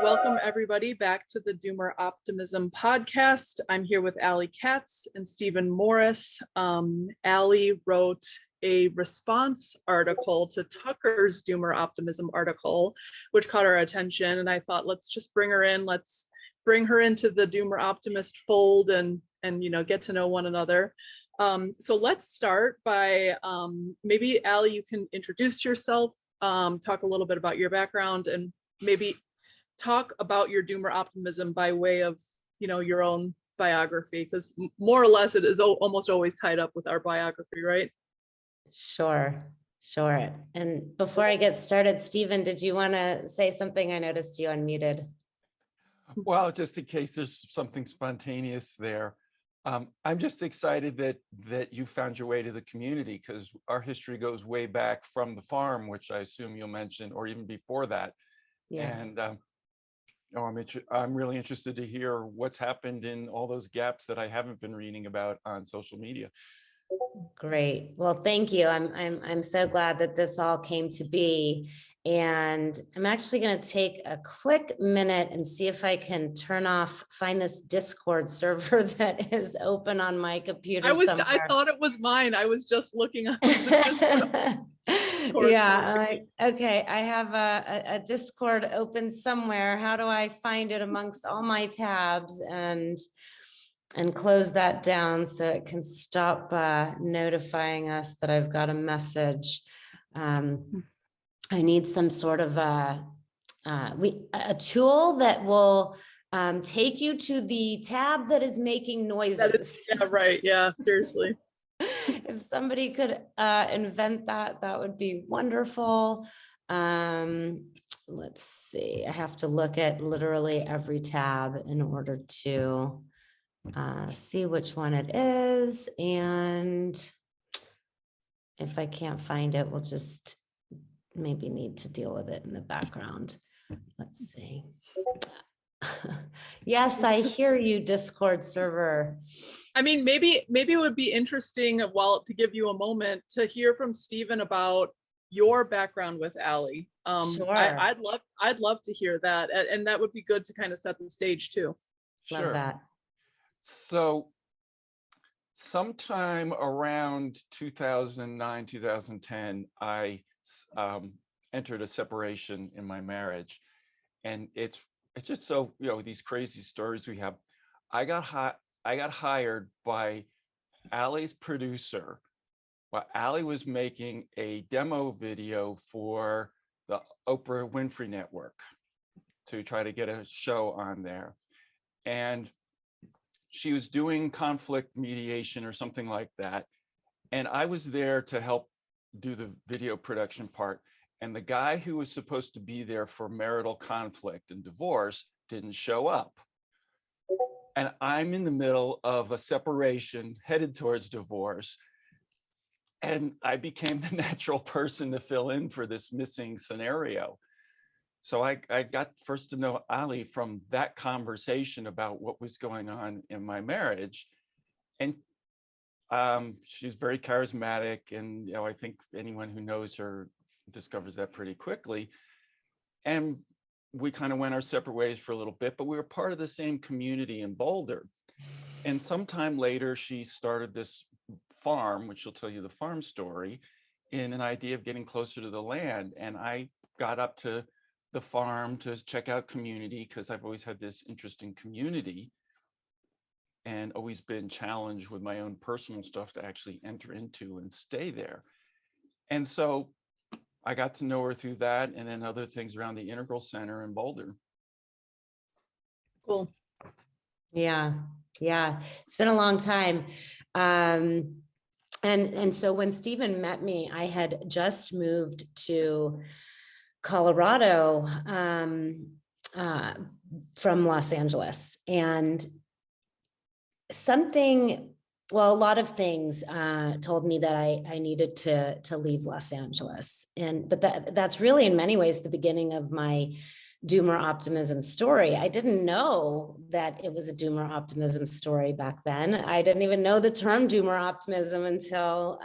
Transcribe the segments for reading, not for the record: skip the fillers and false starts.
Welcome everybody back to the Doomer Optimism podcast. I'm here with Ali Katz and Stephen Morris. Ali wrote a response article to Tucker's Doomer Optimism article, which caught our attention. And I thought, let's just bring her in. Let's bring her into the Doomer Optimist fold and get to know one another. So let's start by maybe Ali, you can introduce yourself, talk a little bit about your background, and maybe talk about your Doomer Optimism by way of, your own biography, because more or less it is almost always tied up with our biography, right? Sure. And before I get started, Stephen, did you want to say something? I noticed you unmuted. Well, just in case there's something spontaneous there. I'm just excited that you found your way to the community, because our history goes way back from the farm, which I assume you'll mention, or even before that. Yeah. And I'm really interested to hear what's happened in all those gaps that I haven't been reading about on social media. Great. Well, thank you. I'm so glad that this all came to be. And I'm actually going to take a quick minute and see if I can find this Discord server that is open on my computer. I thought it was mine. I was just looking at the Discord. Yeah. Okay. I have a Discord open somewhere. How do I find it amongst all my tabs and close that down so it can stop notifying us that I've got a message? I need some sort of a tool that will take you to the tab that is making noises. Yeah, right. Yeah, seriously. If somebody could invent that, that would be wonderful. Let's see. I have to look at literally every tab in order to see which one it is. And if I can't find it, we'll just maybe need to deal with it in the background. Let's see. Yes, I hear you, Discord server. I mean, maybe it would be interesting, to give you a moment to hear from Stephen about your background with Ali. Sure. I'd love to hear that, and that would be good to kind of set the stage too. Love Sure. that. So sometime around 2009, 2010, I entered a separation in my marriage, and it's just so, these crazy stories we have. I got hired by Ali's producer while Ali was making a demo video for the Oprah Winfrey Network to try to get a show on there, and she was doing conflict mediation or something like that, and I was there to help do the video production part. And the guy who was supposed to be there for marital conflict and divorce didn't show up. And I'm in the middle of a separation headed towards divorce. And I became the natural person to fill in for this missing scenario. So I got first to know Ali from that conversation about what was going on in my marriage. And she's very charismatic, and I think anyone who knows her discovers that pretty quickly. And we kind of went our separate ways for a little bit, but we were part of the same community in Boulder. And sometime later, she started this farm, which she'll tell you the farm story, in an idea of getting closer to the land. And I got up to the farm to check out community, because I've always had this interest in community and always been challenged with my own personal stuff to actually enter into and stay there. And so I got to know her through that, and then other things around the Integral Center in Boulder. Cool. Yeah. It's been a long time. And so when Stephen met me, I had just moved to Colorado from Los Angeles, and a lot of things told me that I needed to leave Los Angeles. But that's really in many ways the beginning of my Doomer Optimism story. I didn't know that it was a Doomer Optimism story back then. I didn't even know the term Doomer Optimism until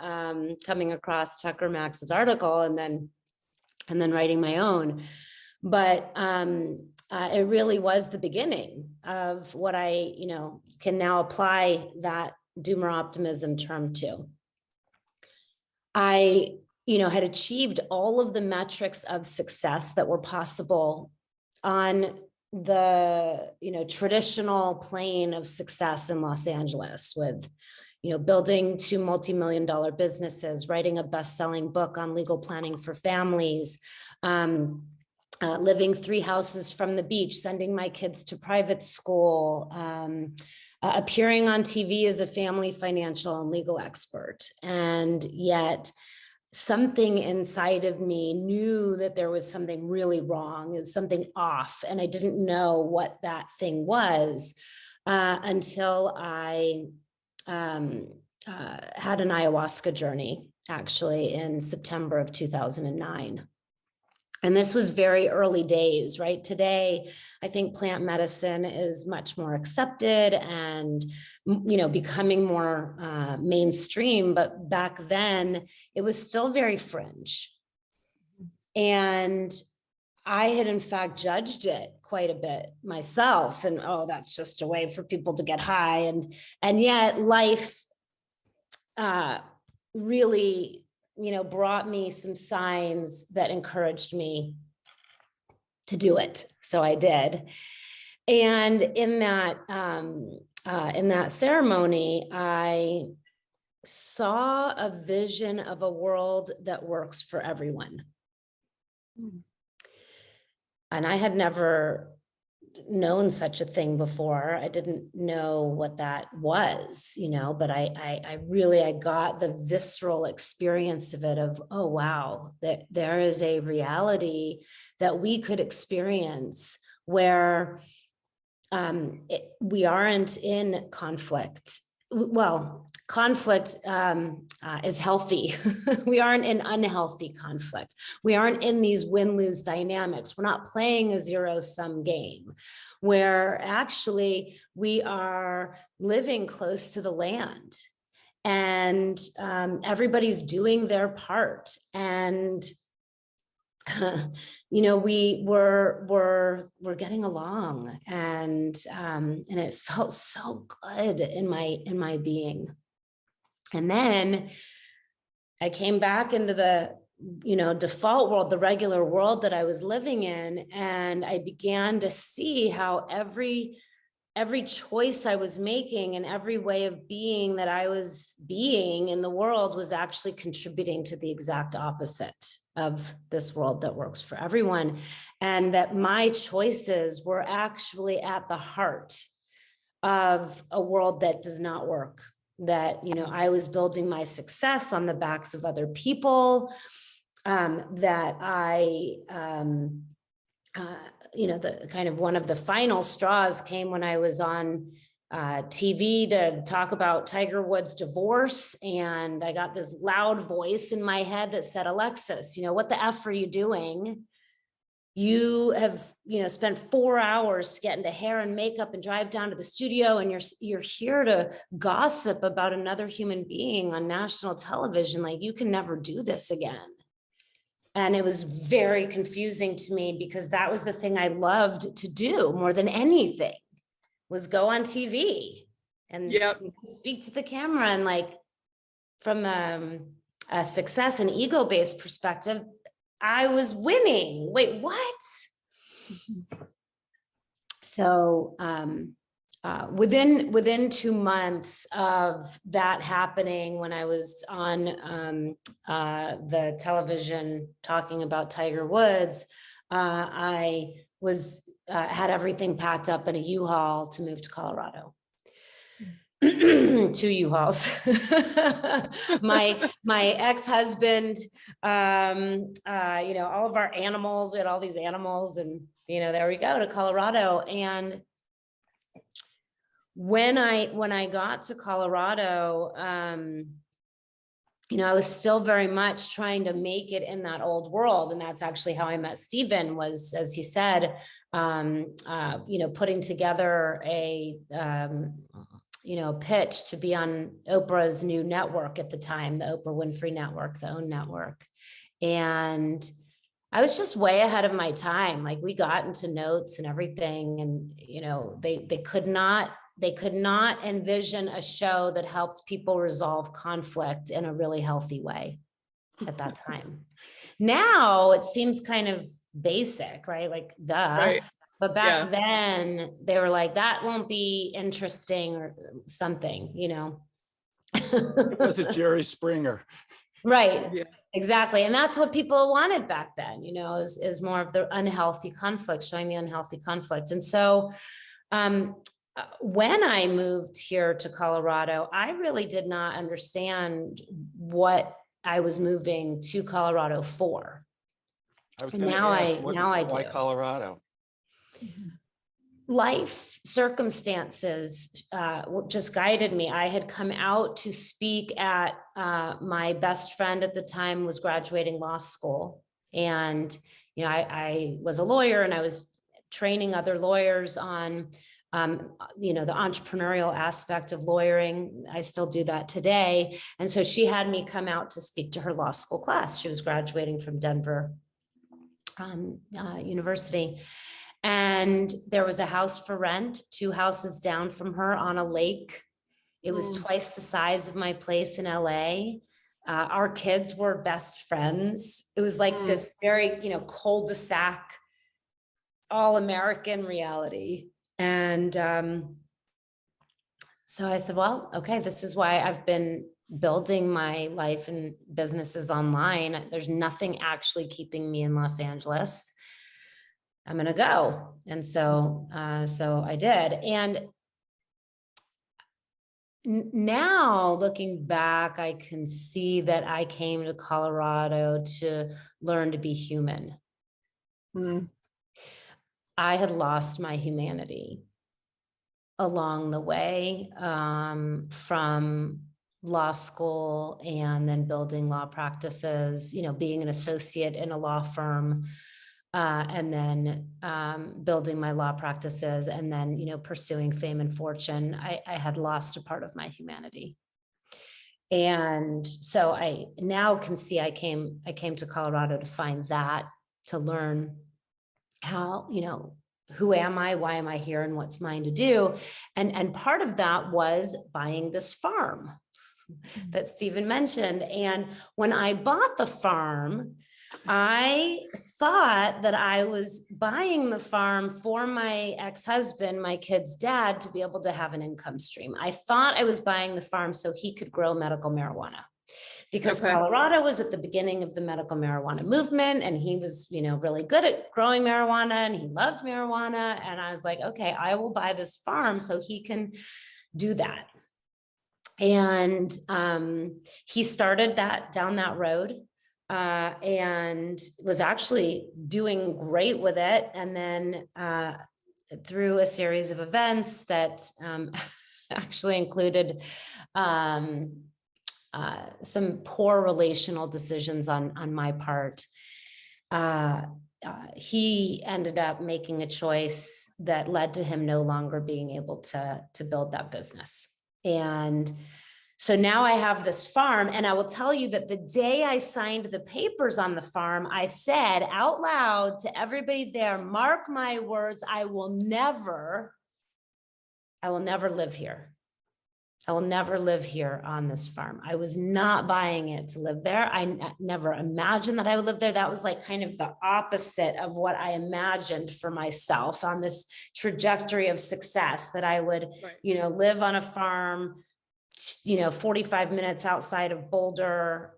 coming across Tucker Max's article and then writing my own. But it really was the beginning of what I, can now apply that Doomer optimism term to. I, had achieved all of the metrics of success that were possible on the, traditional plane of success in Los Angeles with, building 2 multi-million-dollar businesses, writing a best-selling book on legal planning for families, living 3 houses from the beach, sending my kids to private school, appearing on TV as a family financial and legal expert. And yet something inside of me knew that there was something really wrong, something off, and I didn't know what that thing was until I had an ayahuasca journey, actually, in September of 2009. And this was very early days, right? Today, I think plant medicine is much more accepted and, becoming more mainstream. But back then, it was still very fringe. And I had, in fact, judged it quite a bit myself. And, oh, that's just a way for people to get high. And yet life really brought me some signs that encouraged me to do it. So I did. And in that ceremony, I saw a vision of a world that works for everyone. And I had never known such a thing before. I didn't know what that was, but I got the visceral experience of it of, oh, wow, that there is a reality that we could experience where we aren't in conflict. Well, conflict is healthy. We aren't in unhealthy conflict. We aren't in these win-lose dynamics. We're not playing a zero-sum game where actually we are living close to the land and everybody's doing their part. And we're getting along, and it felt so good in my being. And then I came back into the default world, the regular world that I was living in, and I began to see how every choice I was making and every way of being that I was being in the world was actually contributing to the exact opposite of this world that works for everyone. And that my choices were actually at the heart of a world that does not work. That, I was building my success on the backs of other people, that I, the kind of one of the final straws came when I was on TV to talk about Tiger Woods' divorce. And I got this loud voice in my head that said, Alexis, what the F are you doing? You have, spent 4 hours to get into hair and makeup and drive down to the studio, and you're here to gossip about another human being on national television. Like, you can never do this again. And it was very confusing to me because that was the thing I loved to do more than anything, was go on TV and speak to the camera. And like, from a success and ego-based perspective, I was winning. Wait, what? So within 2 months of that happening, when I was on the television talking about Tiger Woods, I was had everything packed up in a U-Haul to move to Colorado. 2 U-Hauls. my ex-husband, all of our animals, we had all these animals, and there we go to Colorado. And when I got to Colorado, I was still very much trying to make it in that old world. And that's actually how I met Stephen, was, as he said, putting together a pitch to be on Oprah's new network at the time, the Oprah Winfrey Network, the OWN network. And I was just way ahead of my time. Like we got into notes and everything, and they could not envision a show that helped people resolve conflict in a really healthy way at that time. Now it seems kind of basic, right? Like, duh. Right. But back then they were like, that won't be interesting or something, It was a Jerry Springer. Right. Yeah. Exactly. And that's what people wanted back then, is more of the unhealthy conflict, showing the unhealthy conflict. And so when I moved here to Colorado, I really did not understand what I was moving to Colorado for. I was going to ask, why do. Colorado? Life circumstances just guided me. I had come out to speak at my best friend at the time was graduating law school. And, I was a lawyer, and I was training other lawyers on, the entrepreneurial aspect of lawyering. I still do that today. And so she had me come out to speak to her law school class. She was graduating from Denver University. And there was a house for rent, 2 houses down from her on a lake. It was twice the size of my place in LA. Our kids were best friends. It was like this very, cul-de-sac, all-American reality. And so I said, well, okay, this is why I've been building my life and businesses online. There's nothing actually keeping me in Los Angeles. I'm going to go. And so I did. And now looking back, I can see that I came to Colorado to learn to be human. I had lost my humanity along the way, from law school and then building law practices, being an associate in a law firm, and then building my law practices, and then, pursuing fame and fortune. I had lost a part of my humanity. And so I now can see I came to Colorado to find that, to learn how, who am I, why am I here, and what's mine to do. And part of that was buying this farm that Stephen mentioned. And when I bought the farm, I thought that I was buying the farm for my ex-husband, my kid's dad, to be able to have an income stream. I thought I was buying the farm so he could grow medical marijuana, because Colorado was at the beginning of the medical marijuana movement, and he was, really good at growing marijuana, and he loved marijuana. And I was like, okay, I will buy this farm so he can do that. And he started down that road. And was actually doing great with it. And then through a series of events that actually included some poor relational decisions on my part, he ended up making a choice that led to him no longer being able to build that business. And so now I have this farm, and I will tell you that the day I signed the papers on the farm, I said out loud to everybody there, mark my words, I will never live here. I will never live here on this farm. I was not buying it to live there. I never imagined that I would live there. That was like kind of the opposite of what I imagined for myself on this trajectory of success, that I would, live on a farm, 45 minutes outside of Boulder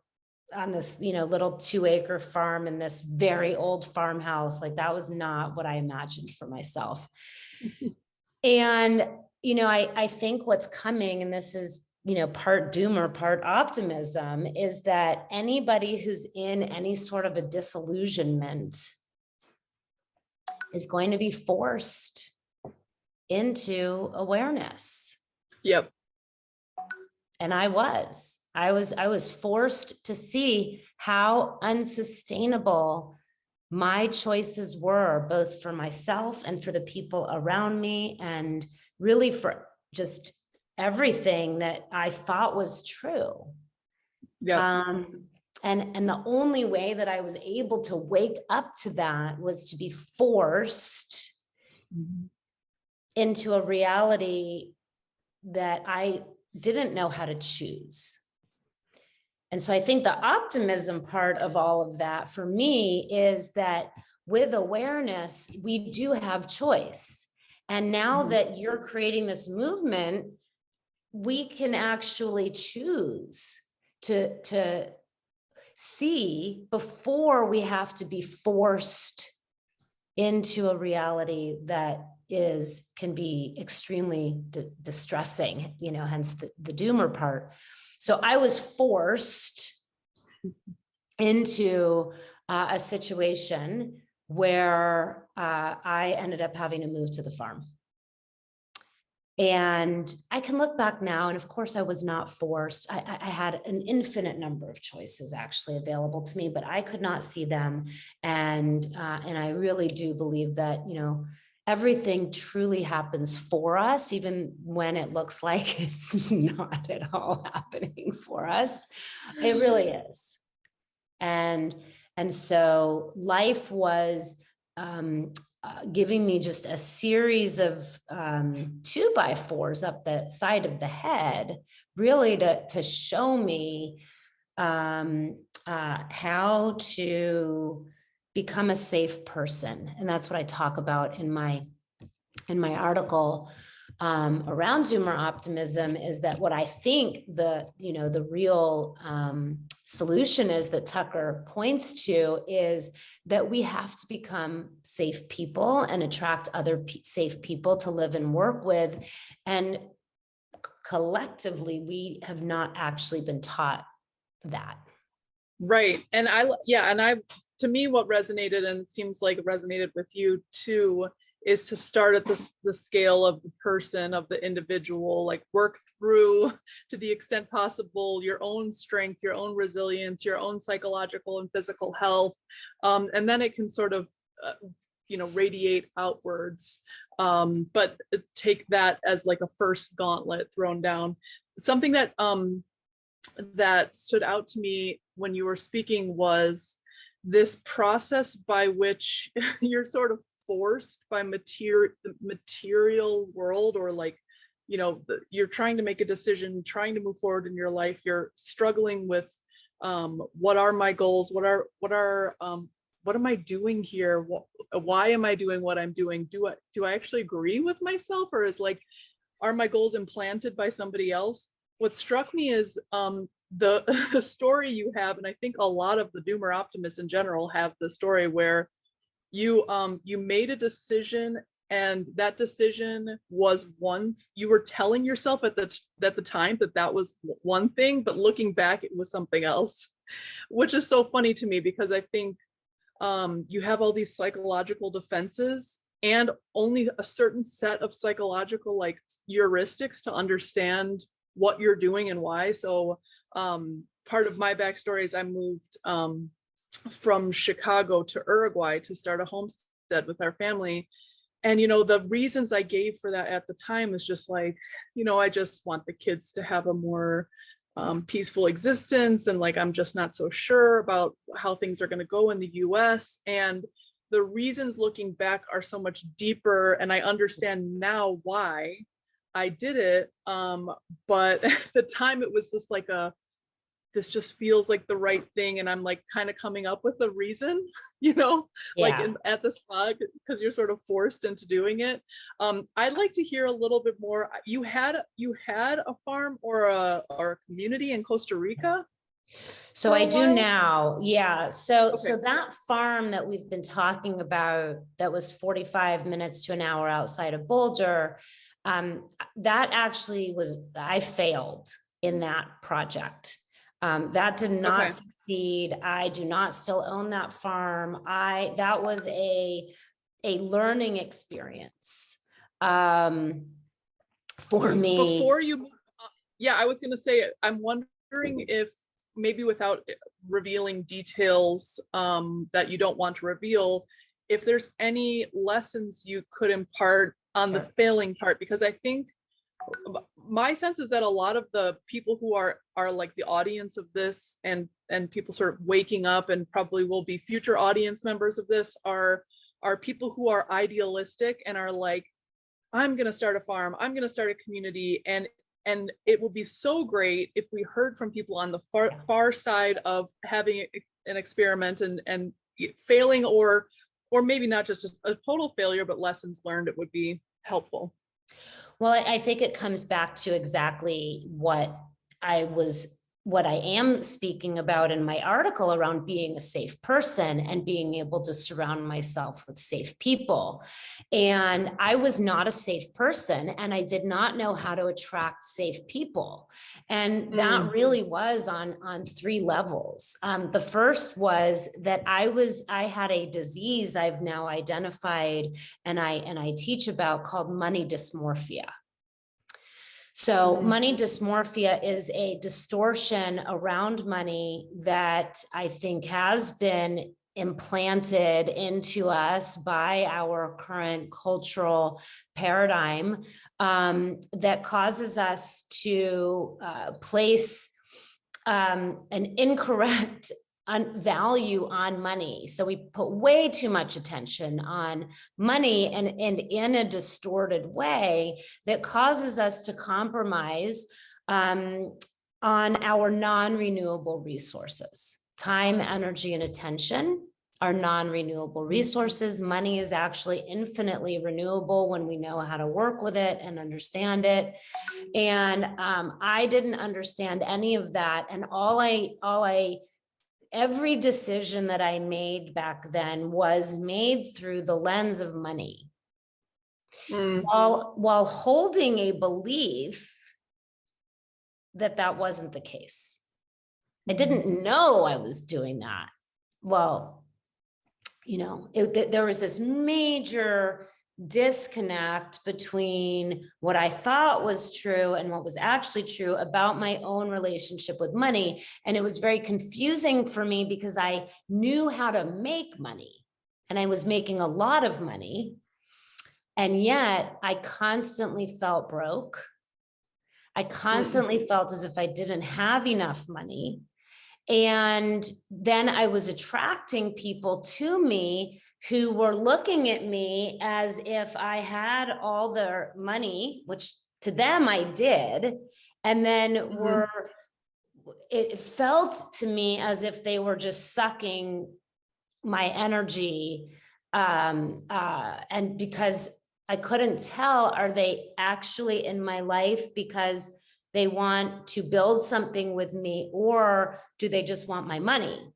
on this, little 2-acre farm in this very old farmhouse. Like, that was not what I imagined for myself. And, I think what's coming, and this is, part doomer, part optimism, is that anybody who's in any sort of a disillusionment is going to be forced into awareness. Yep. And I was forced to see how unsustainable my choices were, both for myself and for the people around me, and really for just everything that I thought was true. Yeah. And the only way that I was able to wake up to that was to be forced into a reality that I didn't know how to choose. And so I think the optimism part of all of that for me is that with awareness, we do have choice. And now that you're creating this movement, we can actually choose to see before we have to be forced into a reality that can be extremely distressing, hence the doomer part. So I was forced into a situation where I ended up having to move to the farm. And I can look back now, and of course I was not forced. I had an infinite number of choices actually available to me, but I could not see them. And I really do believe that, everything truly happens for us, even when it looks like it's not at all happening for us. It really is. And so life was giving me just a series of 2x4s up the side of the head, really to show me how to become a safe person. And that's what I talk about in my article around Doomer Optimism, is that what I think the real solution is that Tucker points to is that we have to become safe people and attract other safe people to live and work with. And collectively, we have not actually been taught that. Right. And to me, what resonated, and it seems like it resonated with you too, is to start at the scale of the person, of the individual, like work through, to the extent possible, your own strength, your own resilience, your own psychological and physical health. And then it can sort of, radiate outwards. But take that as like a first gauntlet thrown down. Something that stood out to me when you were speaking was this process by which you're sort of forced by the material world, or like, you're trying to make a decision, trying to move forward in your life. You're struggling with what are my goals? What am I doing here? Why am I doing what I'm doing? Do I actually agree with myself, or are my goals implanted by somebody else? What struck me is the story you have, and I think a lot of the Doomer optimists in general have the story where you made a decision, and that decision was you were telling yourself at the time that was one thing, but looking back it was something else, which is so funny to me, because I think you have all these psychological defenses and only a certain set of psychological heuristics to understand what you're doing and why. So part of my backstory is I moved from Chicago to Uruguay to start a homestead with our family. And, the reasons I gave for that at the time is just I just want the kids to have a more peaceful existence. And I'm just not so sure about how things are going to go in the US. And the reasons looking back are so much deeper. And I understand now why I did it. But at the time it was just this just feels like the right thing, and I'm kind of coming up with a reason, at the spot, because you're sort of forced into doing it. I'd like to hear a little bit more. You had a farm or a community in Costa Rica? So I do now. Yeah. So Okay. that farm that we've been talking about, that was 45 minutes to an hour outside of Boulder, that actually I failed in that project. That did not succeed. I do not still own that farm. That was a learning experience for me. Before you, I was going to say, I'm wondering if maybe without revealing details that you don't want to reveal, if there's any lessons you could impart on the failing part, because I think my sense is that a lot of the people who are like the audience of this, and people sort of waking up and probably will be future audience members of this, are people who are idealistic and are like, I'm going to start a farm, I'm going to start a community, and it will be so great if we heard from people on the far side of having an experiment and failing, or maybe not just a total failure, but lessons learned. It would be helpful. Well, I think it comes back to exactly what I am speaking about in my article around being a safe person and being able to surround myself with safe people. And I was not a safe person, and I did not know how to attract safe people. And that really was on three levels. The first was that I had a disease I've now identified and I teach about, called money dysmorphia. So money dysmorphia is a distortion around money that I think has been implanted into us by our current cultural paradigm, that causes us to place an incorrect value on money. So we put way too much attention on money, and in a distorted way that causes us to compromise on our non-renewable resources. Time, energy, and attention are non-renewable resources. Money is actually infinitely renewable when we know how to work with it and understand it. And I didn't understand any of that. And every decision that I made back then was made through the lens of money, while holding a belief that wasn't the case. I didn't know I was doing that. Well, there was this major disconnect between what I thought was true and what was actually true about my own relationship with money. And it was very confusing for me because I knew how to make money and I was making a lot of money. And yet I constantly felt broke. I constantly felt as if I didn't have enough money. And then I was attracting people to me who were looking at me as if I had all their money, which to them I did. And then it felt to me as if they were just sucking my energy. And because I couldn't tell, are they actually in my life because they want to build something with me, or do they just want my money?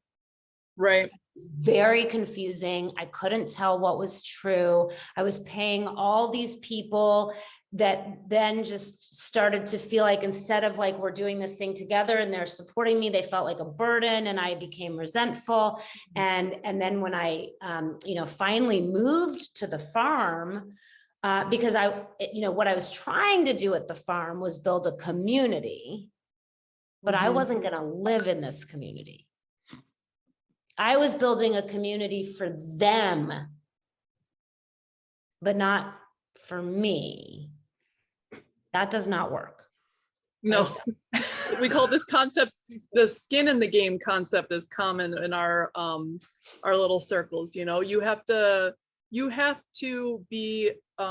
Right. was very confusing. I couldn't tell what was true. I was paying all these people that then just started to feel like, instead of like, we're doing this thing together and they're supporting me, they felt like a burden, and I became resentful. And then when I, finally moved to the farm, because what I was trying to do at the farm was build a community, but I wasn't going to live in this community. I was building a community for them, but not for me. That does not work. No, we call this concept, the skin in the game concept is common in our little circles. You have to be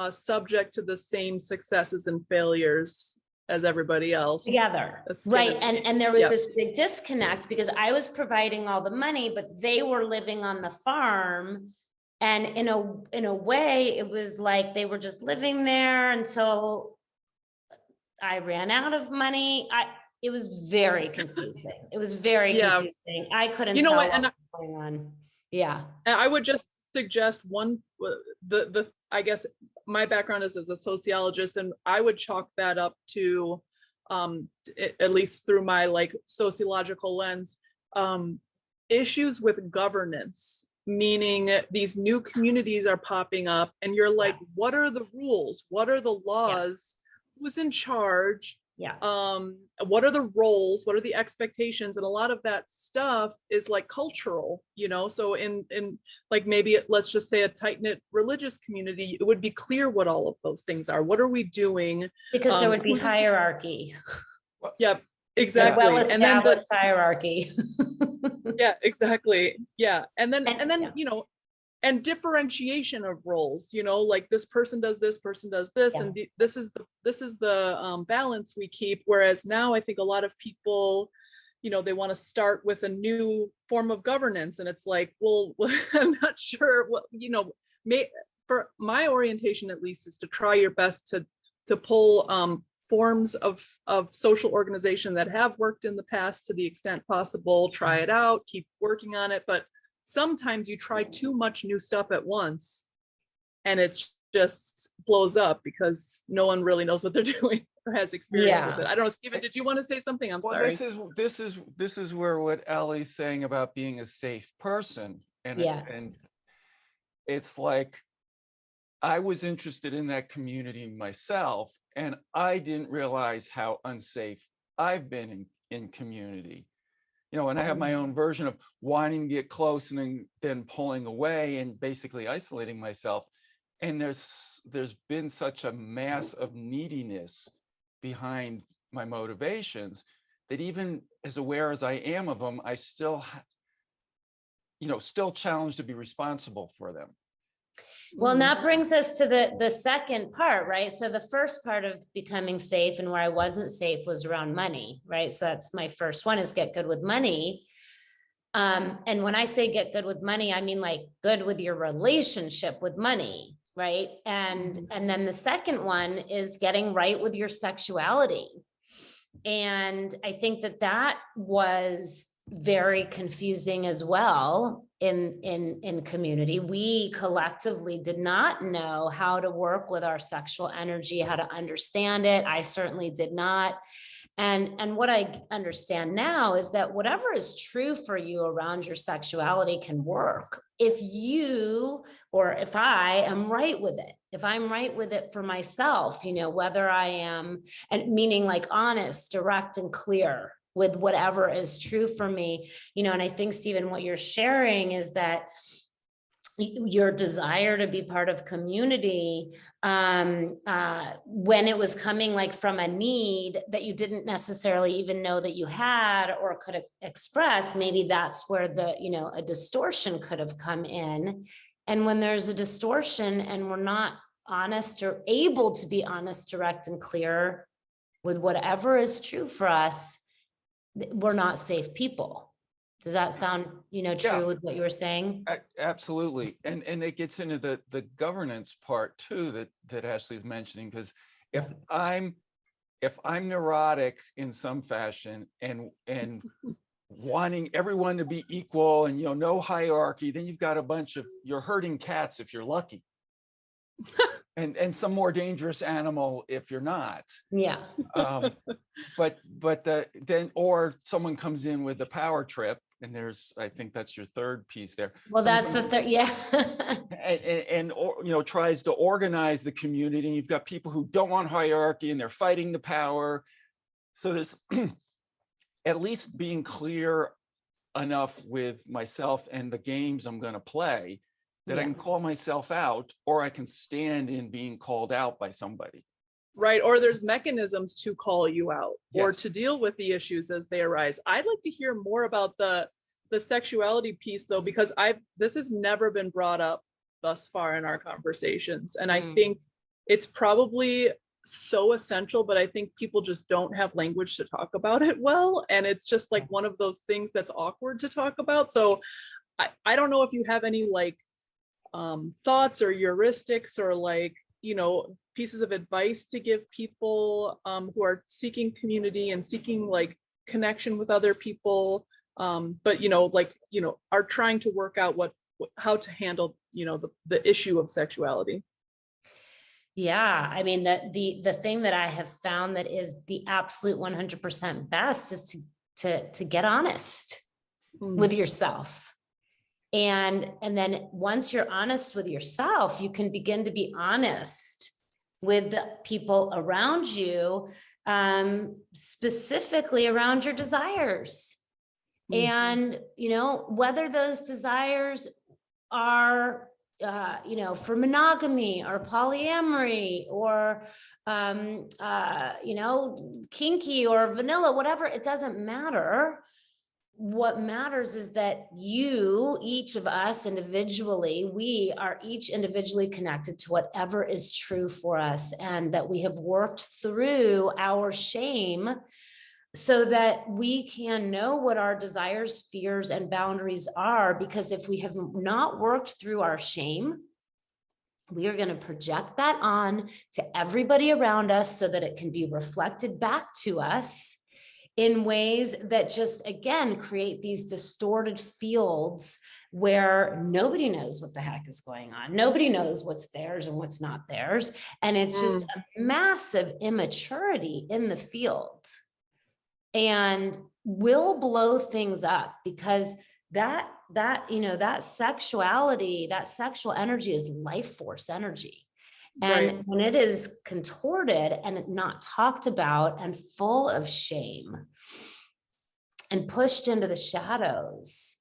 subject to the same successes and failures as everybody else together, right? And there was this big disconnect because I was providing all the money, but they were living on the farm, and in a way, it was like they were just living there until I ran out of money. It was very confusing. It was very confusing. I couldn't tell what was going on. Yeah, and I would just suggest I guess my background is as a sociologist, and I would chalk that up to, at least through my sociological lens, issues with governance, meaning these new communities are popping up and you're like, what are the rules? What are the laws? Who's in charge? Yeah. What are the roles? What are the expectations? And a lot of that stuff is like cultural, so in like maybe let's just say a tight-knit religious community, it would be clear what all of those things are. What are we doing? Because there would be hierarchy. Yeah, exactly. A well-established hierarchy. Yeah, exactly. Yeah. And then, and differentiation of roles, like this person does this, and this is the balance we keep. Whereas now I think a lot of people, they want to start with a new form of governance, and it's like, well, I'm not sure what, for my orientation at least is to try your best to pull forms of social organization that have worked in the past to the extent possible, try it out, keep working on it. But sometimes you try too much new stuff at once and it just blows up because no one really knows what they're doing or has experience with it. I don't know, Stephen, did you want to say something? I'm sorry. This is where what Ali's saying about being a safe person. And it's like, I was interested in that community myself, and I didn't realize how unsafe I've been in community. And I have my own version of wanting to get close and then pulling away and basically isolating myself. And there's been such a mass of neediness behind my motivations that even as aware as I am of them, I still, still challenged to be responsible for them. Well, and that brings us to the second part, right? So the first part of becoming safe and where I wasn't safe was around money, right? So that's my first one, is get good with money. And when I say get good with money, I mean like good with your relationship with money, right? And then the second one is getting right with your sexuality. And I think that was very confusing as well in community. We collectively did not know how to work with our sexual energy, how to understand it. I certainly did not. And what I understand now is that whatever is true for you around your sexuality can work if you, or if I am right with it. If I'm right with it for myself, whether I am, and meaning like honest, direct, and clear with whatever is true for me, and I think, Stephen, what you're sharing is that your desire to be part of community, when it was coming like from a need that you didn't necessarily even know that you had or could express, maybe that's where a distortion could have come in. And when there's a distortion and we're not honest or able to be honest, direct, and clear with whatever is true for us, we're not safe people. Does that sound, true with what you were saying? Absolutely. And it gets into the governance part too, that Ashley's mentioning, because if I'm neurotic in some fashion and wanting everyone to be equal and, no hierarchy, then you've got you're herding cats if you're lucky. And some more dangerous animal if you're not. Yeah. Then someone comes in with a power trip, and I think that's your third piece there. Well, that's the third, yeah. and tries to organize the community, and you've got people who don't want hierarchy and they're fighting the power. So there's at least being clear enough with myself and the games I'm going to play that I can call myself out, or I can stand in being called out by somebody. Right, or there's mechanisms to call you out or to deal with the issues as they arise. I'd like to hear more about the sexuality piece though, because this has never been brought up thus far in our conversations. And I think it's probably so essential, but I think people just don't have language to talk about it well. And it's just like one of those things that's awkward to talk about. So I don't know if you have any thoughts or heuristics or pieces of advice to give people who are seeking community and seeking connection with other people, but are trying to work out how to handle the issue of sexuality. Yeah, I mean, the thing that I have found that is the absolute 100% best is to get honest with yourself. And then once you're honest with yourself, you can begin to be honest with the people around you. specifically around your desires. And, whether those desires are, for monogamy or polyamory or, kinky or vanilla, whatever, it doesn't matter. What matters is that each of us individually, we are each individually connected to whatever is true for us, and that we have worked through our shame so that we can know what our desires, fears, and boundaries are. Because if we have not worked through our shame, we are going to project that on to everybody around us so that it can be reflected back to us in ways that just, again, create these distorted fields where nobody knows what the heck is going on. Nobody knows what's theirs and what's not theirs. And it's just a massive immaturity in the field, and will blow things up, because that sexuality, that sexual energy is life force energy. And when it is contorted and not talked about and full of shame and pushed into the shadows,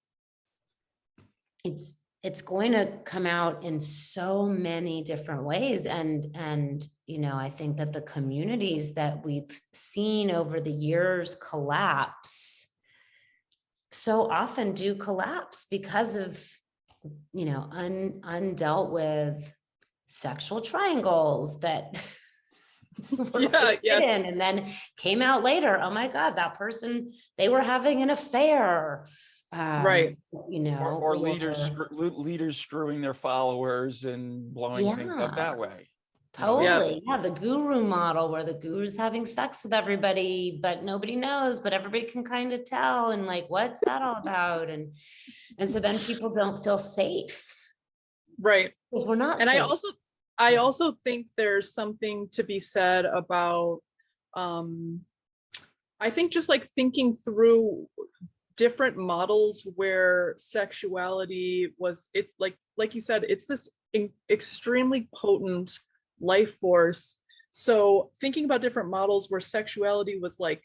it's going to come out in so many different ways. And I think that the communities that we've seen over the years collapse so often do collapse because of, undealt with sexual triangles that were hidden and then came out later. Oh my God, that person, they were having an affair. Or leaders screwing their followers and blowing things up that way. Totally. Yeah. The guru model, where the guru's having sex with everybody, but nobody knows, but everybody can kind of tell. And like, what's that all about? And so then people don't feel safe. Right. Because we're not and safe. I also think there's something to be said about, I think just like thinking through different models where sexuality it's like you said, it's this extremely potent life force. So thinking about different models where sexuality was like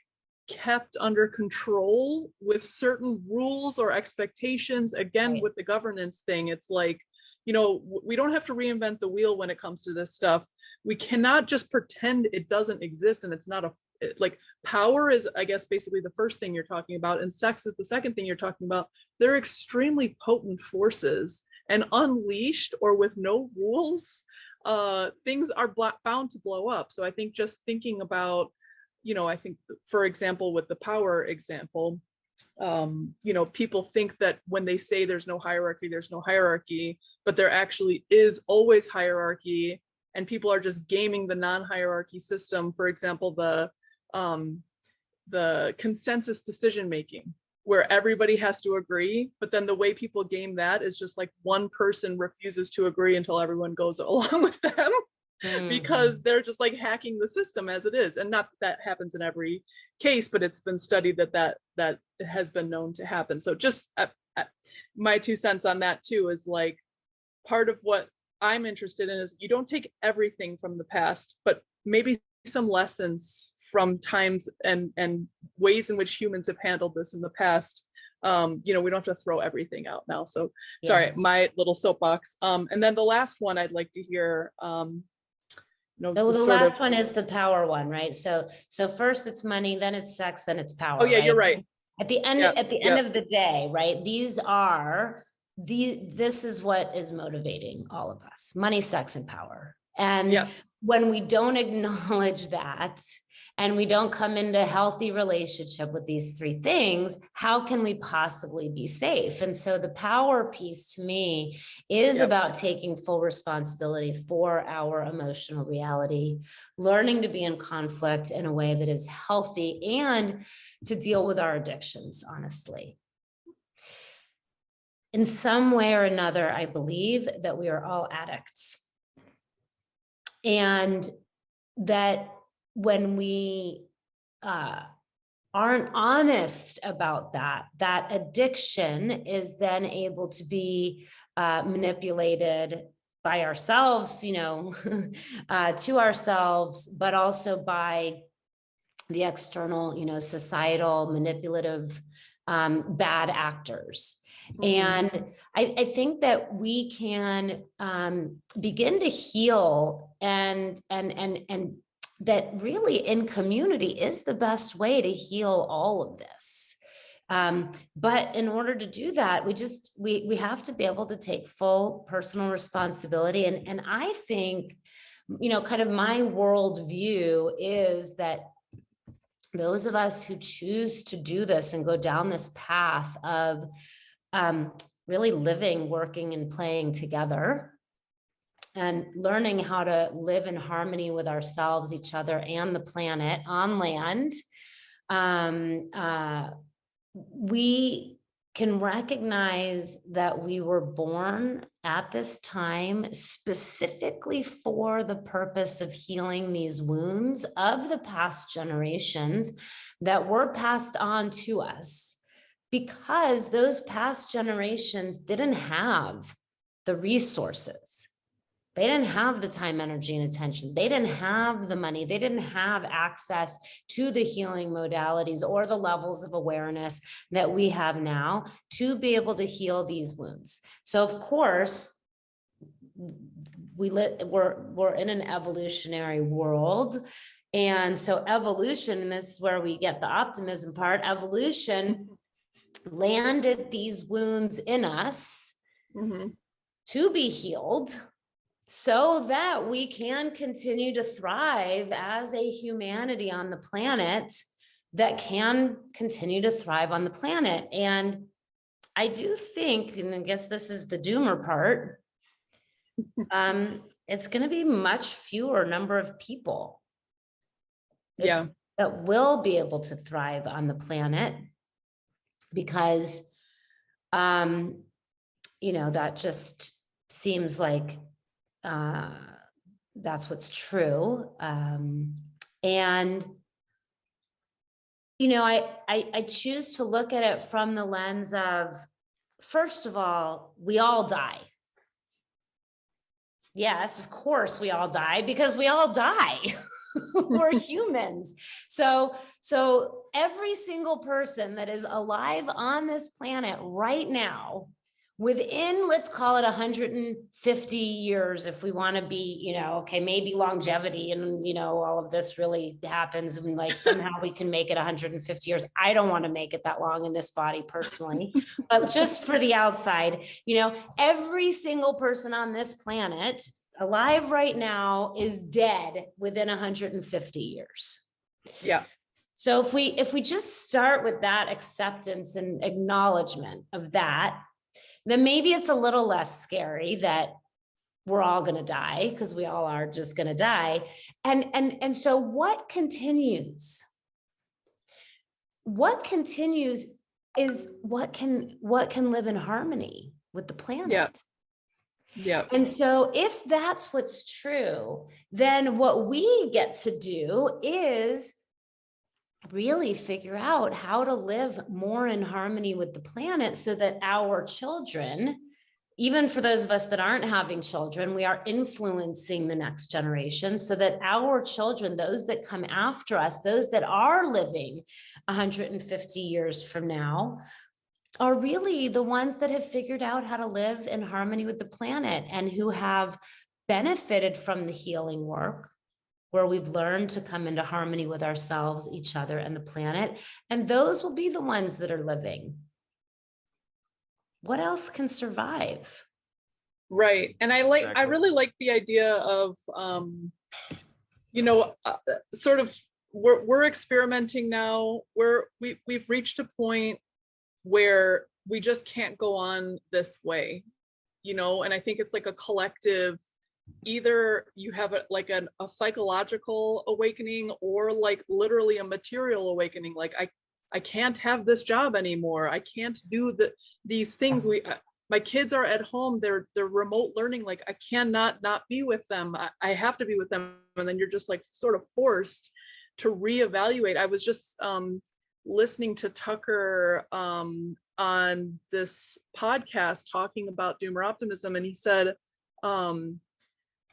kept under control with certain rules or expectations, again, with the governance thing, it's like, we don't have to reinvent the wheel when it comes to this stuff. We cannot just pretend it doesn't exist and it's not like power is, I guess, basically the first thing you're talking about, and sex is the second thing you're talking about. They're extremely potent forces, and unleashed or with no rules, things are bound to blow up. So I think just thinking about, I think, for example, with the power example, people think that when they say there's no hierarchy, but there actually is always hierarchy, and people are just gaming the non-hierarchy system. For example, the consensus decision making, where everybody has to agree, but then the way people game that is just like one person refuses to agree until everyone goes along with them. Because they're just like hacking the system as it is. And not that happens in every case, but it's been studied that has been known to happen. So just my 2 cents on that too is like, part of what I'm interested in is you don't take everything from the past, but maybe some lessons from times and ways in which humans have handled this in the past. We don't have to throw everything out now. So sorry, my little soapbox. And then the last one I'd like to hear, the last one is the power one, right? So first it's money, then it's sex, then it's power. Oh yeah, right? You're right. At the end of the day, right? This is what is motivating all of us: money, sex, and power. And when we don't acknowledge that, and we don't come into a healthy relationship with these 3 things, how can we possibly be safe? And so the power piece to me is about taking full responsibility for our emotional reality, learning to be in conflict in a way that is healthy, and to deal with our addictions, honestly. In some way or another, I believe that we are all addicts. And that when we aren't honest about that addiction is then able to be manipulated by ourselves, to ourselves, but also by the external, societal, manipulative, bad actors. And I think that we can begin to heal and that really in community is the best way to heal all of this. But in order to do that, we have to be able to take full personal responsibility. And I think, kind of my worldview is that those of us who choose to do this and go down this path of really living, working, and playing together, and learning how to live in harmony with ourselves, each other, and the planet on land, we can recognize that we were born at this time specifically for the purpose of healing these wounds of the past generations that were passed on to us, because those past generations didn't have the resources. They didn't have the time, energy, and attention. They didn't have the money. They didn't have access to the healing modalities or the levels of awareness that we have now to be able to heal these wounds. So of course, we're in an evolutionary world. And so evolution, and this is where we get the optimism part, evolution landed these wounds in us to be healed, so that we can continue to thrive as a humanity on the planet that can continue to thrive on the planet. And I do think, and I guess this is the doomer part, it's going to be much fewer number of people that will be able to thrive on the planet, because, that just seems like that's what's true. And, I choose to look at it from the lens of, first of all, we all die. Yes, of course we all die, because we all die. We're humans. So every single person that is alive on this planet right now, within, let's call it 150 years, if we want to be, okay, maybe longevity and, all of this really happens and like somehow we can make it 150 years. I don't want to make it that long in this body personally, but just for the outside, every single person on this planet alive right now is dead within 150 years. Yeah. So if we just start with that acceptance and acknowledgement of that, then maybe it's a little less scary that we're all going to die, because we all are just going to die. And so what continues? What continues is what can live in harmony with the planet. Yeah. Yeah. And so if that's what's true, then what we get to do is really figure out how to live more in harmony with the planet, so that our children, even for those of us that aren't having children, we are influencing the next generation, so that our children, those that come after us, those that are living 150 years from now, are really the ones that have figured out how to live in harmony with the planet, and who have benefited from the healing work, where we've learned to come into harmony with ourselves, each other, and the planet. And those will be the ones that are living. What else can survive? Right. And I really like the idea of, sort of, we're experimenting now. We've reached a point where we just can't go on this way, and I think it's like a collective, either you have a psychological awakening, or like literally a material awakening. Like I can't have this job anymore. I can't do these things. My kids are at home. They're remote learning. Like I cannot not be with them. I have to be with them. And then you're just like sort of forced to reevaluate. I was just listening to Tucker on this podcast talking about Doomer Optimism, and he said,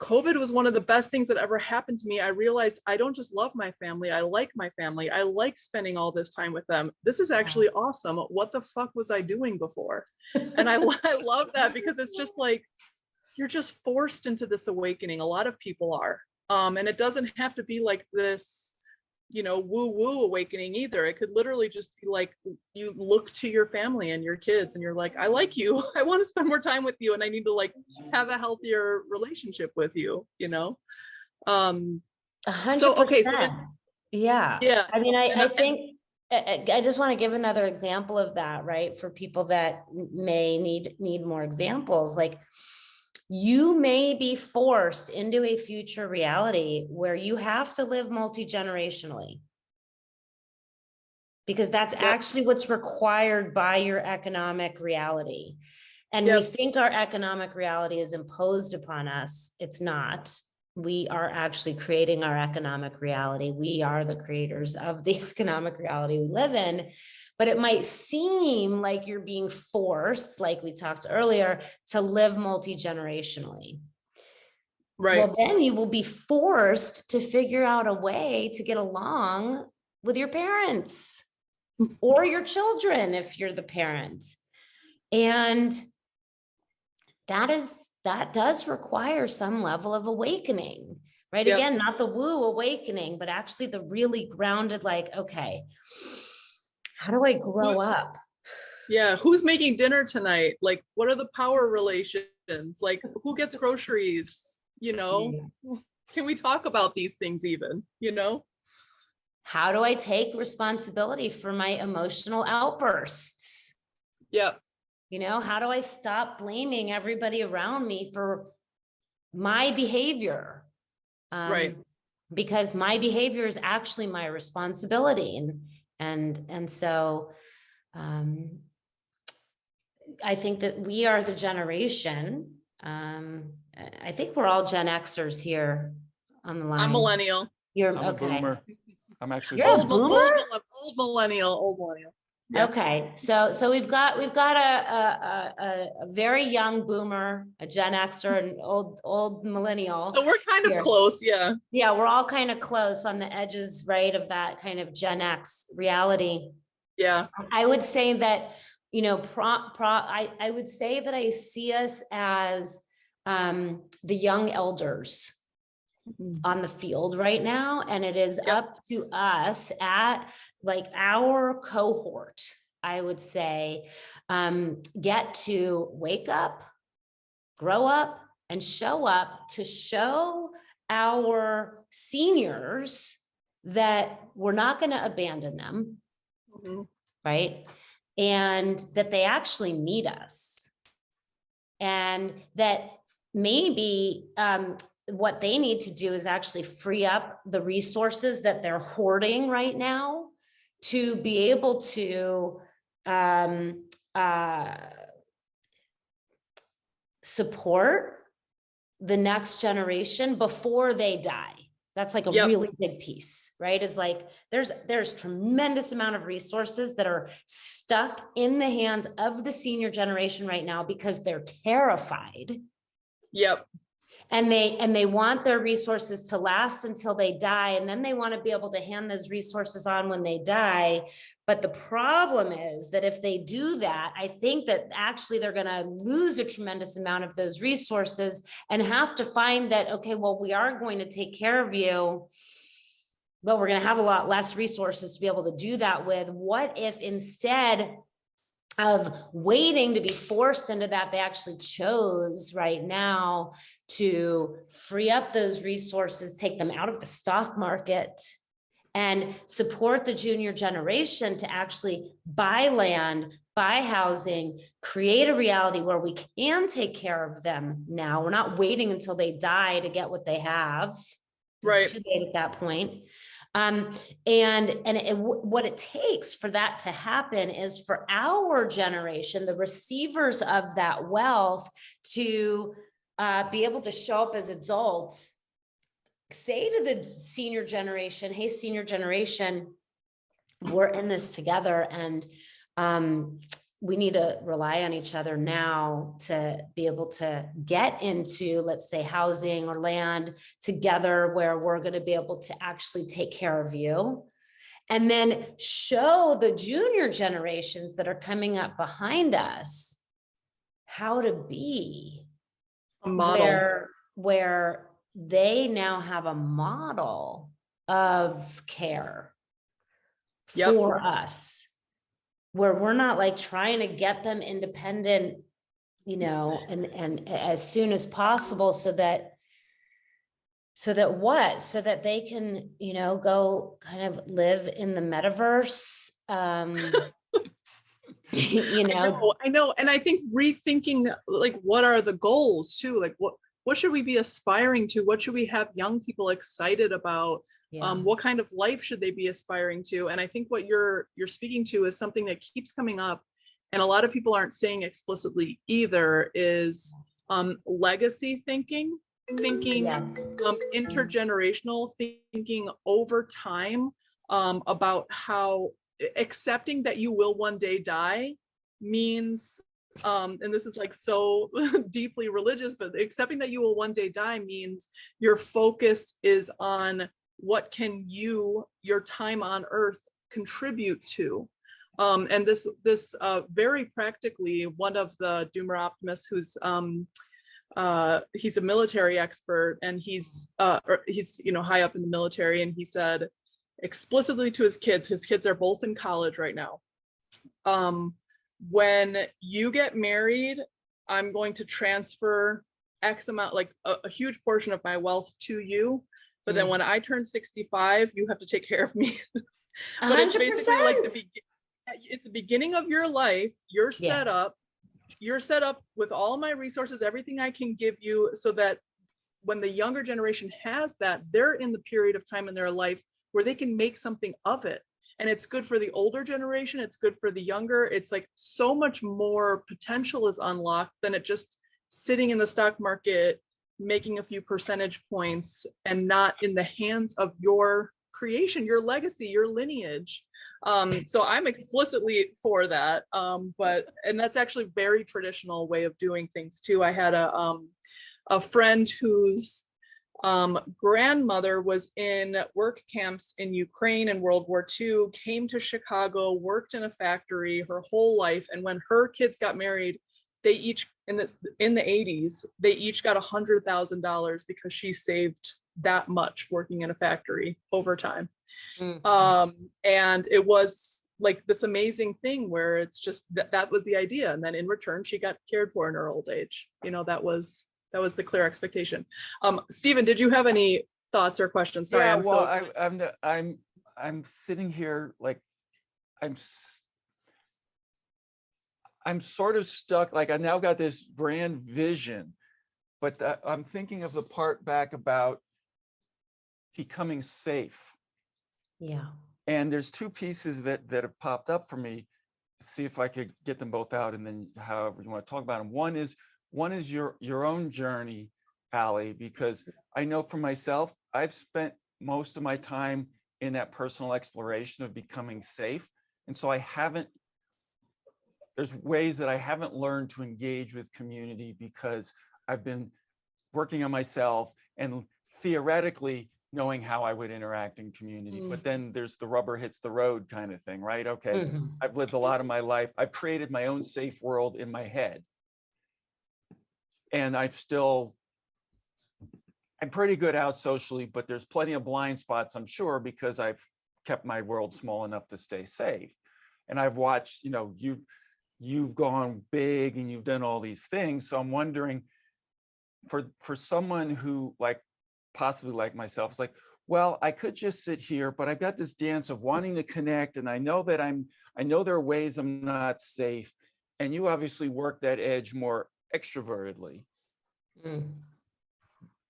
COVID was one of the best things that ever happened to me. I realized I don't just love my family. I like my family. I like spending all this time with them. This is actually awesome. What the fuck was I doing before? And I love that, because it's just like, you're just forced into this awakening. A lot of people are. And it doesn't have to be like this, woo-woo awakening either. It could literally just be like, you look to your family and your kids and you're like, I like you. I want to spend more time with you. And I need to like have a healthier relationship with you, 100%. So, okay. So yeah. yeah. I mean, I think I just want to give another example of that, right? For people that may need more examples, like, you may be forced into a future reality where you have to live multi-generationally, because that's actually what's required by your economic reality. And we think our economic reality is imposed upon us. It's not. We are actually creating our economic reality. We are the creators of the economic reality we live in. But it might seem like you're being forced, like we talked earlier, to live multi-generationally. Right. Well, then you will be forced to figure out a way to get along with your parents or your children if you're the parent. And that does require some level of awakening, right? Yep. Again, not the woo awakening, but actually the really grounded, like, okay, how do I grow up? Yeah. Who's making dinner tonight? Like, what are the power relations? Like, who gets groceries? Can we talk about these things even, How do I take responsibility for my emotional outbursts? Yeah. How do I stop blaming everybody around me for my behavior? Right. Because my behavior is actually my responsibility. And so I think that we are the generation. I think we're all Gen Xers here on the line. I'm millennial. You're I'm okay. a boomer. I'm actually You're a boomer? Old millennial. Yeah. Okay, so we've got a very young boomer, a Gen Xer, an old millennial. So we're kind of close, yeah. Yeah, we're all kind of close on the edges, right, of that kind of Gen X reality. Yeah. I would say that, I would say that I see us as the young elders on the field right now. And it is up to us at like our cohort, I would say, get to wake up, grow up, and show up to show our seniors that we're not going to abandon them, right? And that they actually need us. And that maybe what they need to do is actually free up the resources that they're hoarding right now to be able to support the next generation before they die. That's like a really big piece, right? Is like, there's tremendous amount of resources that are stuck in the hands of the senior generation right now because they're terrified. Yep. And they want their resources to last until they die. And then they want to be able to hand those resources on when they die. But the problem is that if they do that, I think that actually they're going to lose a tremendous amount of those resources and have to find that, okay, well, we are going to take care of you, but we're going to have a lot less resources to be able to do that with. What if instead of waiting to be forced into that, they actually chose right now to free up those resources, take them out of the stock market, and support the junior generation to actually buy land, buy housing, create a reality where we can take care of them now. We're not waiting until they die to get what they have. Right. It's too late at that point. What it takes for that to happen is for our generation, the receivers of that wealth, to be able to show up as adults, say to the senior generation, hey, senior generation, we're in this together. And we need to rely on each other now to be able to get into, let's say, housing or land together where we're going to be able to actually take care of you. And then show the junior generations that are coming up behind us how to be A model. where they now have a model of care for us, where we're not like trying to get them independent, you know, and as soon as possible, so that they can, you know, go kind of live in the metaverse. You know. I know. And I think rethinking, like, what are the goals too? Like, what should we be aspiring to? What should we have young people excited about? Yeah. What kind of life should they be aspiring to? And I think what you're speaking to is something that keeps coming up, and a lot of people aren't saying explicitly either, is legacy thinking, Yes. intergenerational thinking over time, about how accepting that you will one day die means, and this is like so deeply religious, but accepting that you will one day die means your focus is on what can your time on earth contribute to. And this very practically, one of the Doomer optimists, who's he's a military expert, and he's you know, high up in the military, and he said explicitly to his kids are both in college right now, when you get married, I'm going to transfer X amount, like a huge portion of my wealth to you, but then when I turn 65, you have to take care of me. But 100%. it's basically like it's the beginning of your life. You're set up with all my resources, everything I can give you, so that when the younger generation has that, they're in the period of time in their life where they can make something of it. And it's good for the older generation, it's good for the younger. It's like so much more potential is unlocked than it just sitting in the stock market, making a few percentage points, and not in the hands of your creation, your legacy, your lineage. So I'm explicitly for that. And that's actually a very traditional way of doing things too. I had a friend whose grandmother was in work camps in Ukraine in World War II, came to Chicago, worked in a factory her whole life. And when her kids got married, they each, in the 80s, they each got $100,000 because she saved that much working in a factory over time. And it was like this amazing thing where it's just that was the idea. And then in return, she got cared for in her old age. You know, that was the clear expectation. Stephen, did you have any thoughts or questions? Sorry, yeah, I'm sitting here like I'm sort of stuck. Like I now got this grand vision, but I'm thinking of the part back about becoming safe. Yeah. And there's two pieces that have popped up for me. See if I could get them both out, and then however you want to talk about them. One is your own journey, Ali, because I know for myself, I've spent most of my time in that personal exploration of becoming safe. And so there's ways that I haven't learned to engage with community because I've been working on myself and theoretically knowing how I would interact in community. But then there's the rubber hits the road kind of thing, right? Okay, I've lived a lot of my life. I've created my own safe world in my head. And I'm pretty good out socially, but there's plenty of blind spots, I'm sure, because I've kept my world small enough to stay safe. And I've watched, you know, you've gone big and you've done all these things. So I'm wondering, for someone who possibly like myself, it's like, well, I could just sit here, but I've got this dance of wanting to connect. And I know that I know there are ways I'm not safe. And you obviously work that edge more extrovertedly,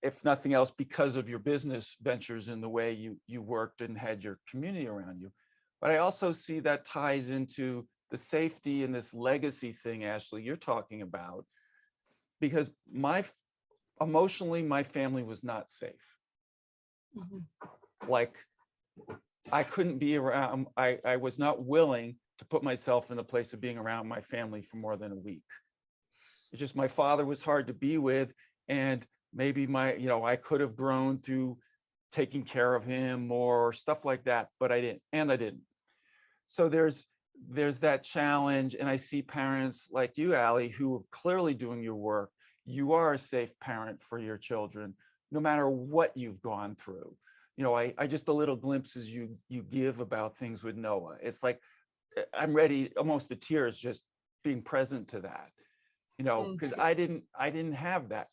if nothing else, because of your business ventures and the way you worked and had your community around you. But I also see that ties into the safety and this legacy thing, Ashley, you're talking about, because emotionally, my family was not safe. Like I couldn't be around, I was not willing to put myself in the place of being around my family for more than a week. It's just my father was hard to be with, and maybe I could have grown through taking care of him or stuff like that, but I didn't. So there's that challenge, and I see parents like you, Ali, who are clearly doing your work. You are a safe parent for your children, no matter what you've gone through. I just the little glimpses you give about things with Noah. It's like I'm ready almost to tears just being present to that, because I didn't have that.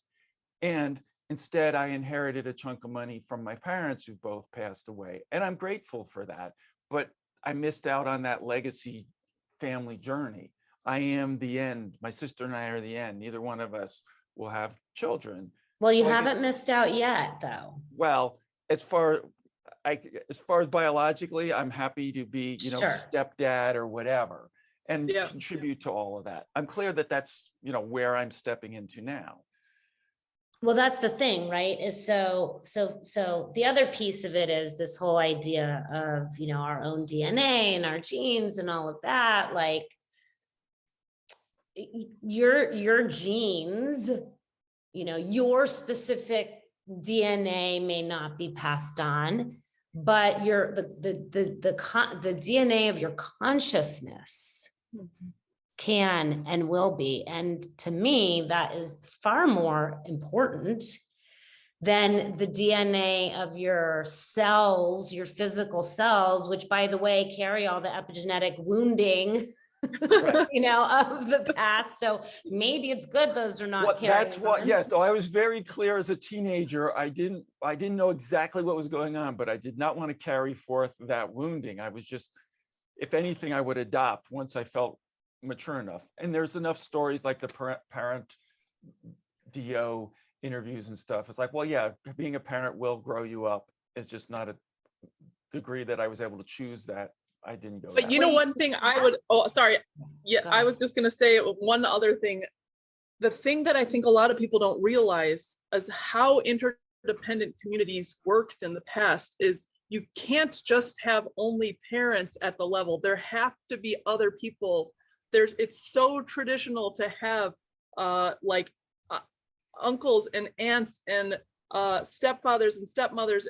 And instead, I inherited a chunk of money from my parents who both passed away. And I'm grateful for that. But I missed out on that legacy family journey. I am the end. My sister and I are the end. Neither one of us will have children. Well, you haven't missed out yet, though. Well, as far as biologically, I'm happy to be, Sure. stepdad or whatever, and Yeah. contribute to all of that. I'm clear that that's, where I'm stepping into now. Well, that's the thing, right? Is so the other piece of it is this whole idea of, our own DNA and our genes and all of that. Like your genes, your specific DNA may not be passed on, but the DNA of your consciousness can and will be. And to me, that is far more important than the DNA of your cells, your physical cells, which, by the way, carry all the epigenetic wounding of the past. So maybe it's good those are not carrying. That's what, yes. Though I was very clear as a teenager. I didn't know exactly what was going on, but I did not want to carry forth that wounding. I was just, if anything, I would adopt once I felt mature enough. And there's enough stories like the parent DO interviews and stuff. It's like, well, yeah, being a parent will grow you up. It's just not a degree that I was able to choose that. I didn't go. But one thing I would, I was just going to say one other thing. The thing that I think a lot of people don't realize is how interdependent communities worked in the past is you can't just have only parents at the level. There have to be other people. It's so traditional to have uncles and aunts and stepfathers and stepmothers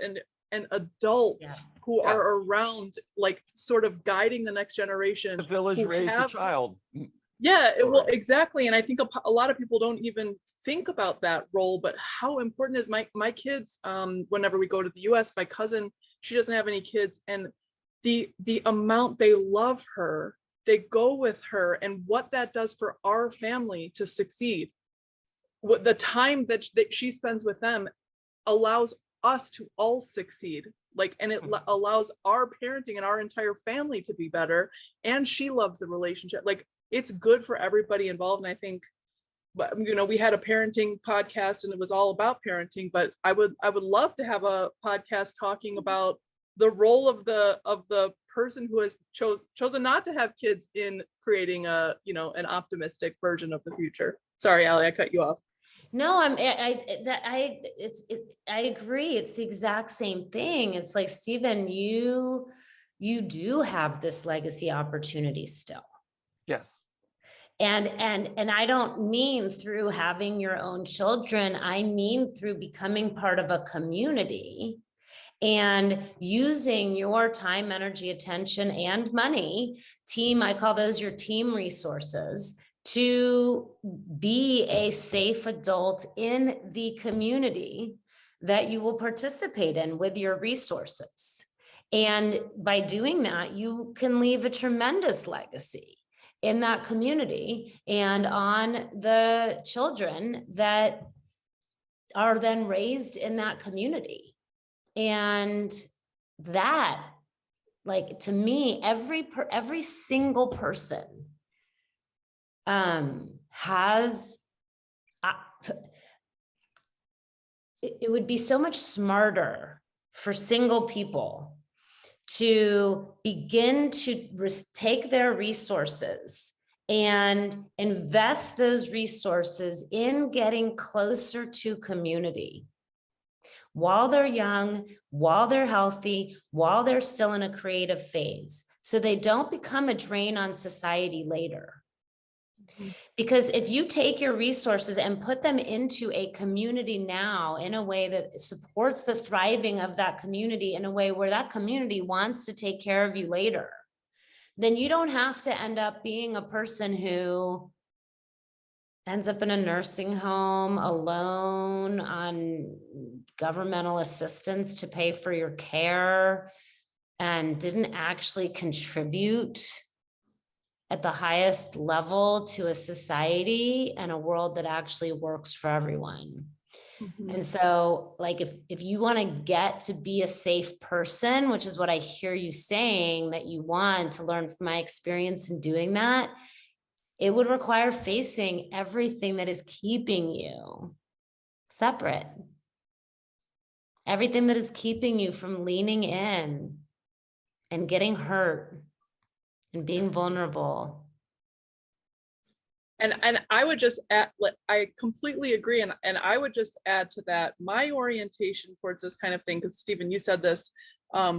and adults who are around, like sort of guiding the next generation. The village raised a child. Yeah, well, exactly. And I think a lot of people don't even think about that role, but how important is my kids, whenever we go to the US, my cousin, she doesn't have any kids, and the amount they love her, they go with her, and what that does for our family to succeed. What the time that she spends with them allows us to all succeed, and it allows our parenting and our entire family to be better. And she loves the relationship. It's good for everybody involved. And I think, we had a parenting podcast and it was all about parenting, but I would love to have a podcast talking about the role of the person who has chosen not to have kids in creating an optimistic version of the future. Sorry, Ali, I cut you off. No, I agree. It's the exact same thing. It's like, Stephen, you do have this legacy opportunity still. Yes. And I don't mean through having your own children. I mean through becoming part of a community and using your time, energy, attention, and money, I call those your team resources, to be a safe adult in the community that you will participate in with your resources. And by doing that, you can leave a tremendous legacy in that community and on the children that are then raised in that community. And that, to me, every single person has, it would be so much smarter for single people to begin to take their resources and invest those resources in getting closer to community while they're young, while they're healthy, while they're still in a creative phase. so they don't become a drain on society later. Because if you take your resources and put them into a community now in a way that supports the thriving of that community, in a way where that community wants to take care of you later, then you don't have to end up being a person who ends up in a nursing home alone on governmental assistance to pay for your care and didn't actually contribute at the highest level to a society and a world that actually works for everyone. And so, like, if you want to get to be a safe person, which is what I hear you saying that you want to learn from my experience in doing that, it would require facing everything that is keeping you separate, everything that is keeping you from leaning in and getting hurt and being vulnerable. And I would just add, I completely agree. And I would just add to that, my orientation towards this kind of thing, because Stephen, you said this,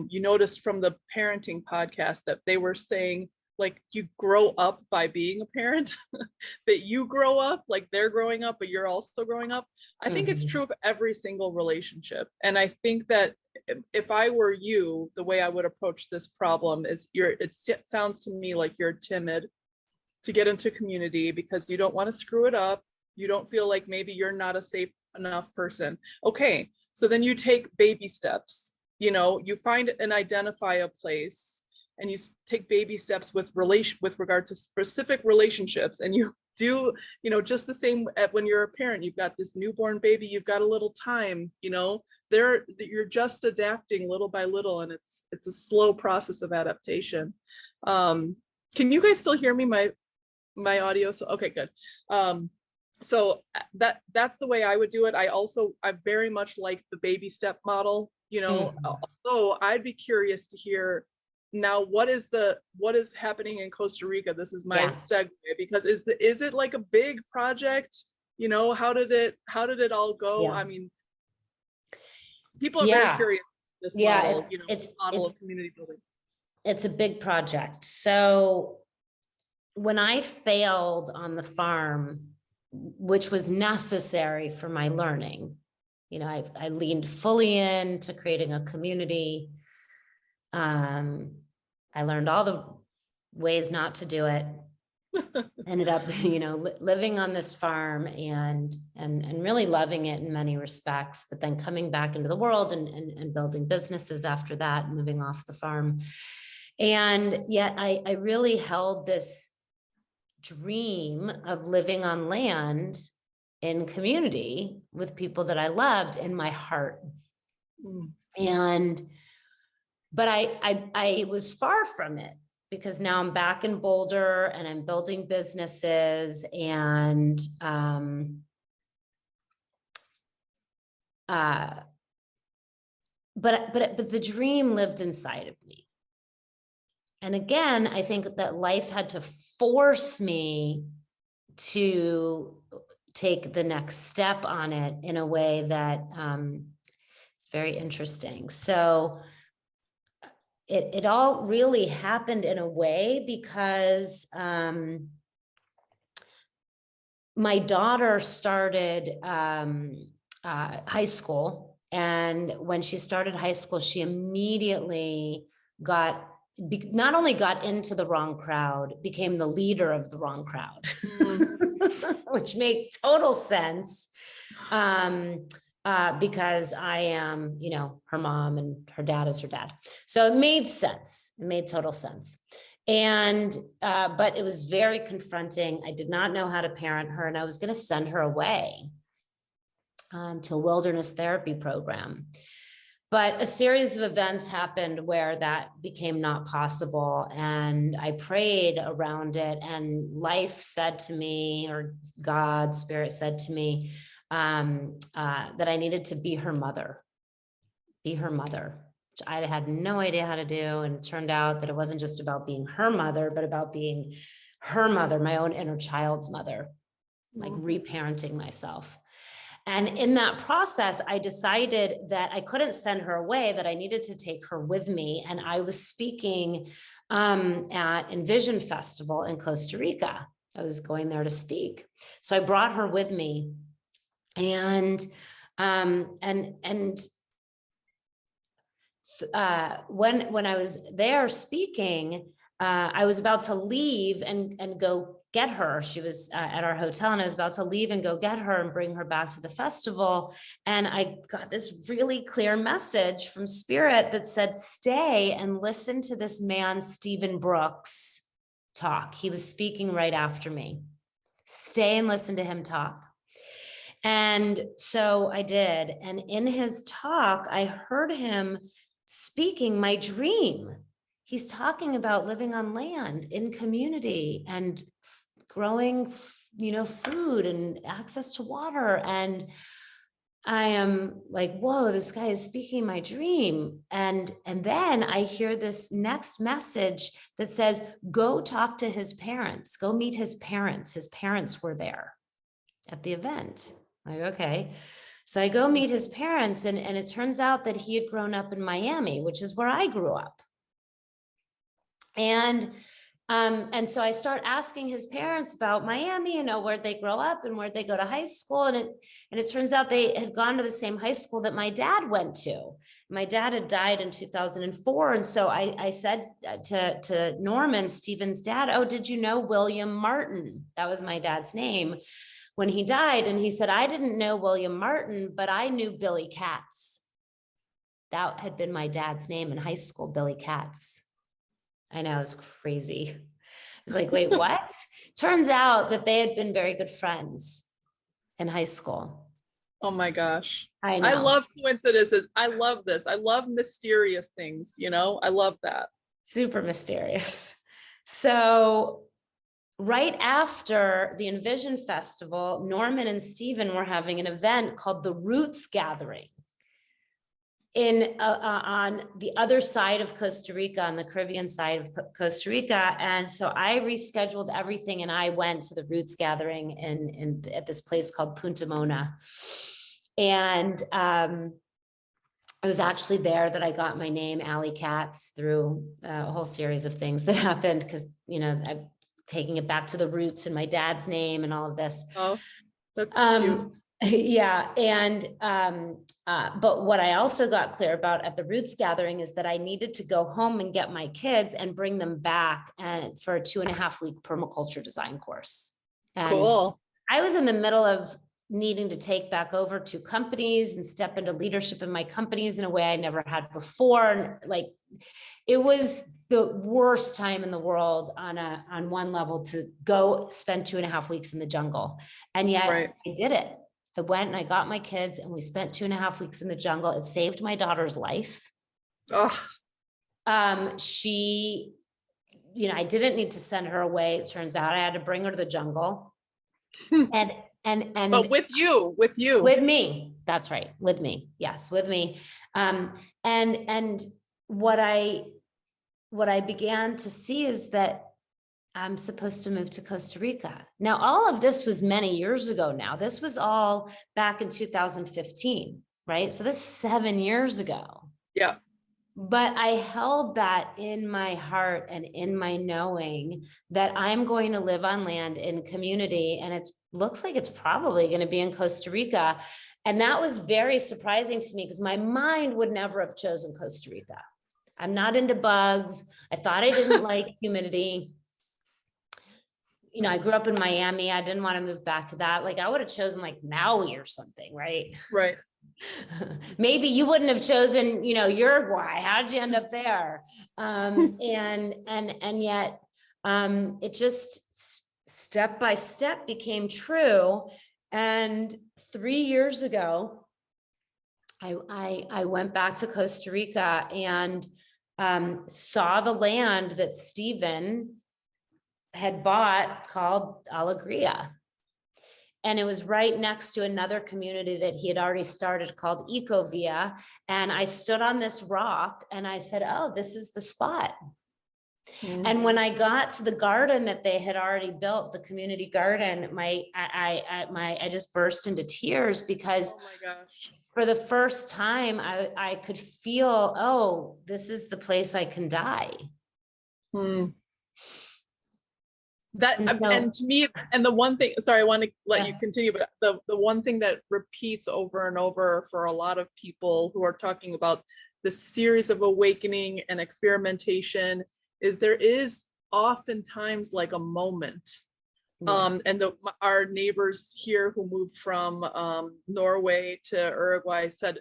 you noticed from the parenting podcast that they were saying, like, you grow up by being a parent, that you grow up, like they're growing up, but you're also growing up. I think it's true of every single relationship. And I think that if I were you, the way I would approach this problem is it sounds to me like you're timid to get into community because you don't want to screw it up. You don't feel like maybe you're not a safe enough person. Okay, so then you take baby steps. You find and identify a place, and you take baby steps with regard to specific relationships, and you do, just the same when you're a parent. You've got this newborn baby, you've got a little time, you're just adapting little by little, and it's a slow process of adaptation. Can you guys still hear me? My audio? So okay, good. So that's the way I would do it. I very much like the baby step model, although I'd be curious to hear now what is happening in Costa Rica. This is my segue, because is it like a big project? How did it all go? I mean, people are very curious about this model, it's model of community building. It's a big project. So when I failed on the farm, which was necessary for my learning, I leaned fully into creating a community. I learned all the ways not to do it. Ended up, living on this farm and really loving it in many respects, but then coming back into the world and building businesses after that, moving off the farm. And yet I really held this dream of living on land in community with people that I loved in my heart. But I was far from it, because now I'm back in Boulder and I'm building businesses, and but the dream lived inside of me. And again, I think that life had to force me to take the next step on it in a way that is very interesting. So it all really happened in a way because my daughter started high school. And when she started high school, she immediately not only got into the wrong crowd, became the leader of the wrong crowd, which made total sense. Because I am, her mom and her dad is her dad. So it made sense. It made total sense. And, but it was very confronting. I did not know how to parent her, and I was going to send her away to a wilderness therapy program. But a series of events happened where that became not possible. And I prayed around it, and life said to me, or God, Spirit said to me, that I needed to be her mother, which I had no idea how to do. And it turned out that it wasn't just about being her mother, but about being her mother, my own inner child's mother, like reparenting myself. And in that process, I decided that I couldn't send her away, that I needed to take her with me. And I was speaking at Envision Festival in Costa Rica. I was going there to speak. So I brought her with me. And when I was there speaking, I was about to leave and go get her. She was at our hotel, and I was about to leave and go get her and bring her back to the festival. And I got this really clear message from Spirit that said, stay and listen to this man, Stephen Brooks, talk. He was speaking right after me. Stay and listen to him talk. And so I did. And in his talk, I heard him speaking my dream. He's talking about living on land in community and growing, food and access to water. And I am like, whoa, this guy is speaking my dream. And then I hear this next message that says, go talk to his parents, go meet his parents. His parents were there at the event. Like, okay. So I go meet his parents, and it turns out that he had grown up in Miami, which is where I grew up. And so I start asking his parents about Miami, where'd they grow up and where'd they go to high school. And it turns out they had gone to the same high school that my dad went to. My dad had died in 2004. And so I said to Norman, Stephen's dad, oh, did you know William Martin? That was my dad's name when he died. And he said, I didn't know William Martin, but I knew Billy Katz. That had been my dad's name in high school, Billy Katz. I know, it was crazy. I was like, wait, what? Turns out that they had been very good friends in high school. Oh my gosh. I know. I love coincidences. I love this. I love mysterious things, I love that. Super mysterious. So right after the Envision Festival, Norman and Stephen were having an event called the Roots Gathering on the other side of Costa Rica, on the Caribbean side of Costa Rica. And so I rescheduled everything, and I went to the Roots Gathering at this place called Punta Mona. And it was actually there that I got my name, Ali Katz, through a whole series of things that happened, because, I'm taking it back to the roots and my dad's name and all of this. Oh, that's cute. Yeah. And, but what I also got clear about at the Roots Gathering is that I needed to go home and get my kids and bring them back for a 2.5-week permaculture design course. And cool. I was in the middle of needing to take back over 2 companies and step into leadership in my companies in a way I never had before. And it was the worst time in the world on one level to go spend 2.5 weeks in the jungle. And yet I did it. I went and I got my kids, and we spent 2.5 weeks in the jungle. It saved my daughter's life. Oh. She, I didn't need to send her away. It turns out I had to bring her to the jungle. and But with me. That's right. With me. Yes. With me. And what I began to see is that I'm supposed to move to Costa Rica. Now, all of this was many years ago now. This was all back in 2015, right? So this is 7 years ago. Yeah. But I held that in my heart and in my knowing that I'm going to live on land in community. And it looks like it's probably going to be in Costa Rica. And that was very surprising to me, because my mind would never have chosen Costa Rica. I'm not into bugs. I thought I didn't like humidity. I grew up in Miami. I didn't want to move back to that. I would have chosen Maui or something, right? Right. Maybe you wouldn't have chosen, Uruguay. How did you end up there? And yet it just step by step became true. And 3 years ago, I went back to Costa Rica and saw the land that Stephen had bought called Alegria. And it was right next to another community that he had already started called Ecovia. And I stood on this rock and I said, oh, this is the spot. Mm-hmm. And when I got to the garden that they had already built, the community garden, I just burst into tears, because oh my gosh, for the first time, I could feel, oh, this is the place I can die. Hmm. That And so, and to me, and the one thing, sorry, I want to let yeah, you continue, but the one thing that repeats over and over for a lot of people who are talking about this series of awakening and experimentation is there is oftentimes like a moment. yeah, And our neighbors here who moved from Norway to Uruguay said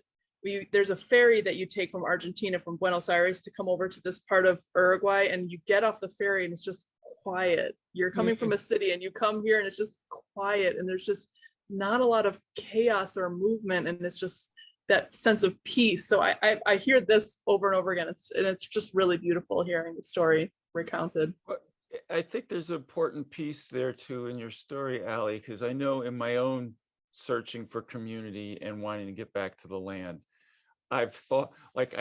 there's a ferry that you take from Argentina, from Buenos Aires, to come over to this part of Uruguay, and you get off the ferry and it's just quiet. You're coming from mm, a city and you come here and it's just quiet, and there's just not a lot of chaos or movement, and it's just that sense of peace. So I hear this over and over again. It's just really beautiful hearing the story recounted. But I think there's an important piece there too in your story, Ali, because I know in my own searching for community and wanting to get back to the land, I've thought, like,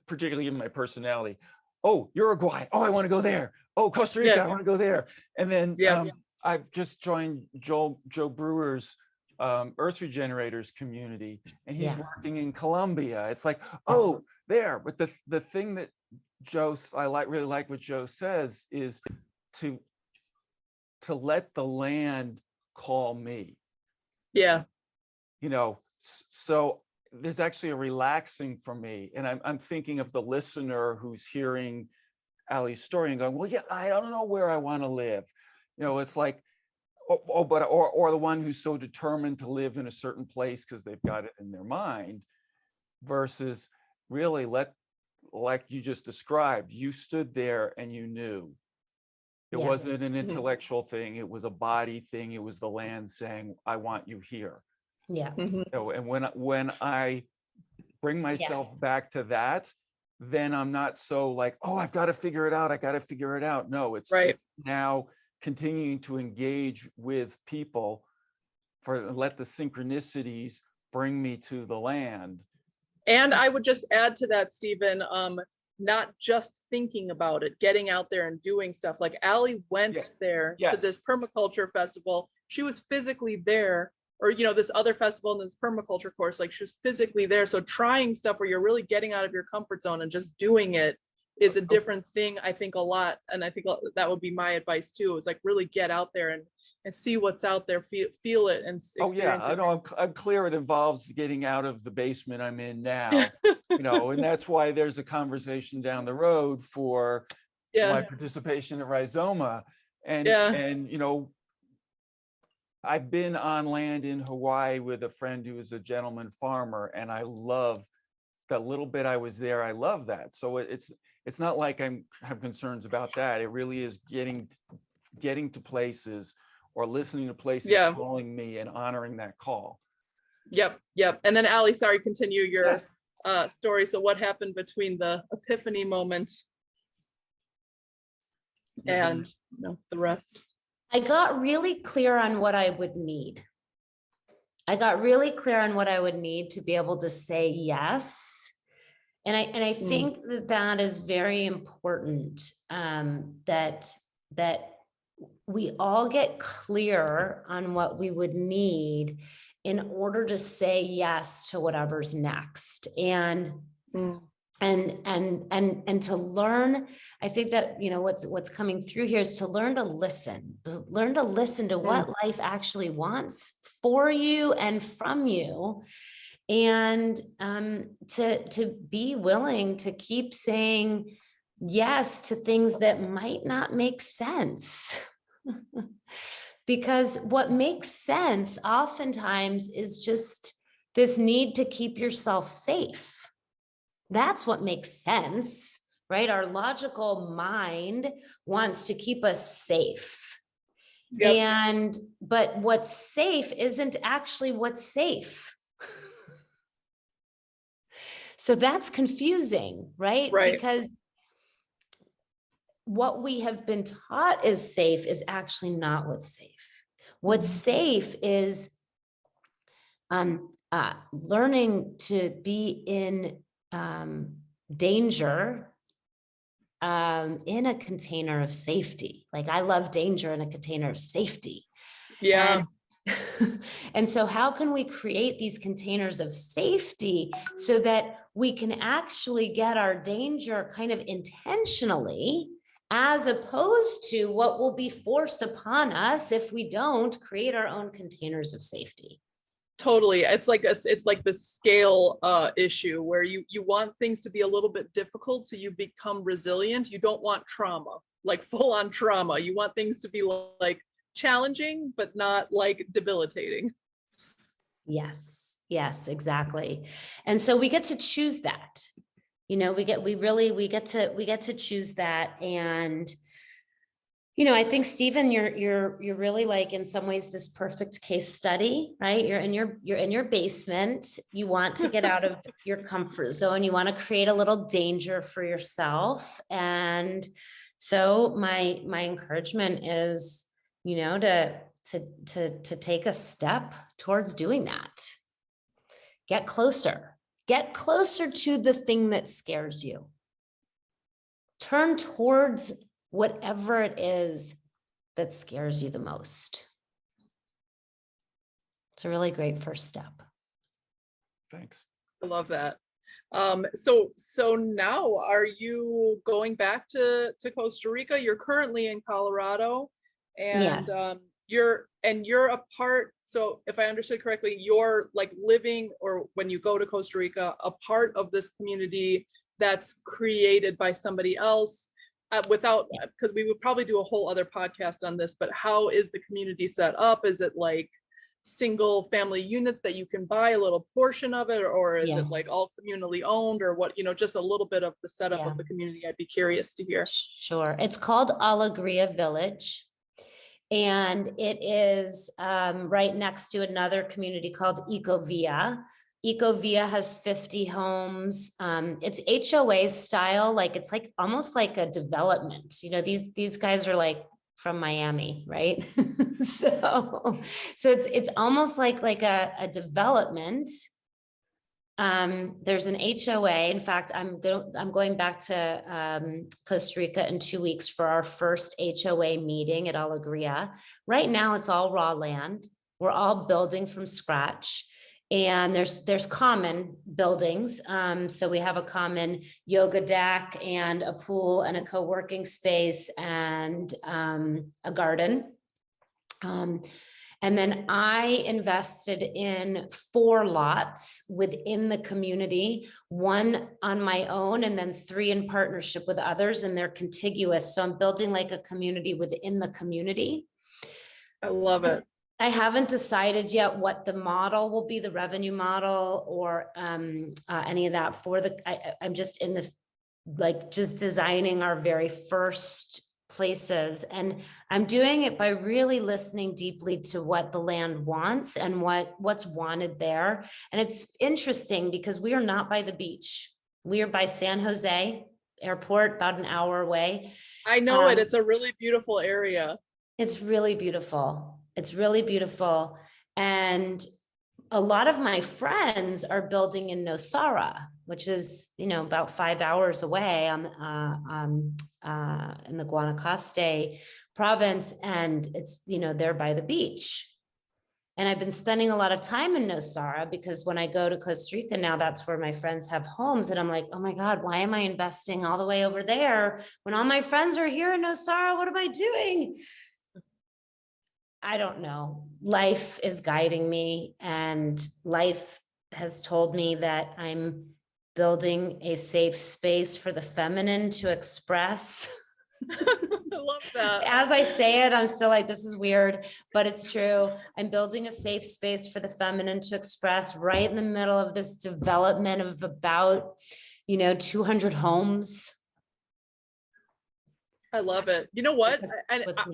particularly in my personality, oh, Uruguay, oh, I want to go there. Oh, Costa Rica, Yeah, I want to go there. And then yeah, I've just joined Joe Brewer's Earth Regenerators community, and he's yeah, working in Colombia. It's like, oh, there. But the thing that really like what Joe says is to let the land call me. yeah, You know, so there's actually a relaxing for me, and I'm thinking of the listener who's hearing Ali's story and going, well, yeah, I don't know where I want to live. You know, it's like, or the one who's so determined to live in a certain place because they've got it in their mind, versus really like you just described, you stood there and you knew. It yeah, wasn't an intellectual thing, it was a body thing, it was the land saying, I want you here. yeah, mhm, And when I bring myself back to that, then I'm not so like, oh, I've got to figure it out. I got to figure it out. No, it's right. now continuing to engage with people let the synchronicities bring me to the land. And I would just add to that, Stephen, not just thinking about it, getting out there and doing stuff. Like Ali went there to this permaculture festival. She was physically there, or this other festival and this permaculture course, like she was physically there. So trying stuff where you're really getting out of your comfort zone and just doing it is a different thing, I think, a lot. And I think that would be my advice too, is like really get out there and see what's out there, feel it and experience I it. know, I'm clear it involves getting out of the basement I'm in now, and that's why there's a conversation down the road for my participation at Rizoma. And I've been on land in Hawaii with a friend who is a gentleman farmer, and I love that little bit I was there. I love that. So it's not like I have concerns about that. It really is getting to places or listening to places calling me and honoring that call. Yep. And then Ali, sorry, continue your story. So what happened between the epiphany moment and the rest? I got really clear on what I would need. I got really clear on what I would need to be able to say yes. And I think that is very important, that we all get clear on what we would need in order to say yes to whatever's next. And to learn, I think that, what's coming through here is to learn to listen to what life actually wants for you and from you. And to be willing to keep saying yes to things that might not make sense. Because what makes sense oftentimes is just this need to keep yourself safe. That's what makes sense, right? Our logical mind wants to keep us safe. Yep. But what's safe isn't actually what's safe. So that's confusing, right? Because what we have been taught is safe is actually not what's safe. What's safe is learning to be in danger in a container of safety. Like, I love danger in a container of safety. Yeah. And so how can we create these containers of safety so that we can actually get our danger kind of intentionally as opposed to what will be forced upon us if we don't create our own containers of safety. Totally. It's like the scale issue where you want things to be a little bit difficult so you become resilient. You don't want trauma, like full on trauma. You want things to be like challenging, but not like debilitating. Yes, yes, exactly. And so we get to choose that. You know, we get to choose that. And you know, I think, Stephen, you're really like in some ways this perfect case study, right? You're in your basement. You want to get out of your comfort zone. You want to create a little danger for yourself. And so my encouragement is, you know, to take a step towards doing that. Get closer to the thing that scares you. Turn towards whatever it is that scares you the most. It's a really great first step. Thanks. I love that. So now are you going back to Costa Rica? You're currently in Colorado, and Yes. you're a part. So if I understood correctly, you're like living, or when you go to Costa Rica, a part of this community that's created by somebody else. Because we would probably do a whole other podcast on this, but how is the community set up? Is it like single family units that you can buy a little portion of it, or is it like all communally owned, or what, you know, just a little bit of the setup of the community? I'd be curious to hear. Sure. It's called Alegria Village. And it is right next to another community called Ecovia. Ecovia has 50 homes. It's HOA style, like it's like almost like a development. You know, these guys are like from Miami, right? so it's almost like a development. There's an HOA. In fact, I'm going back to Costa Rica in 2 weeks for our first HOA meeting at Alegria. Right now, it's all raw land. We're all building from scratch. And there's common buildings. So we have a common yoga deck and a pool and a co-working space and a garden. And then I invested in 4 lots within the community, 1 on my own, and then 3 in partnership with others, and they're contiguous. So I'm building like a community within the community. I love it. I haven't decided yet what the model will be, the revenue model, or any of that for I'm just in the, like, just designing our very first places. And I'm doing it by really listening deeply to what the land wants and what's wanted there. And it's interesting because we are not by the beach. We are by San Jose Airport, about an hour away. I know it. It's a really beautiful area. It's really beautiful. It's really beautiful. And a lot of my friends are building in Nosara, which is, you know, about 5 hours away in the Guanacaste province. And it's, you know, they're by the beach. And I've been spending a lot of time in Nosara because when I go to Costa Rica now, that's where my friends have homes. And I'm like, oh my God, why am I investing all the way over there when all my friends are here in Nosara? What am I doing? I don't know. Life is guiding me, and life has told me that I'm building a safe space for the feminine to express. I love that. As I say it, I'm still like, this is weird, but it's true. I'm building a safe space for the feminine to express right in the middle of this development of about, 200 homes. I love it. You know what?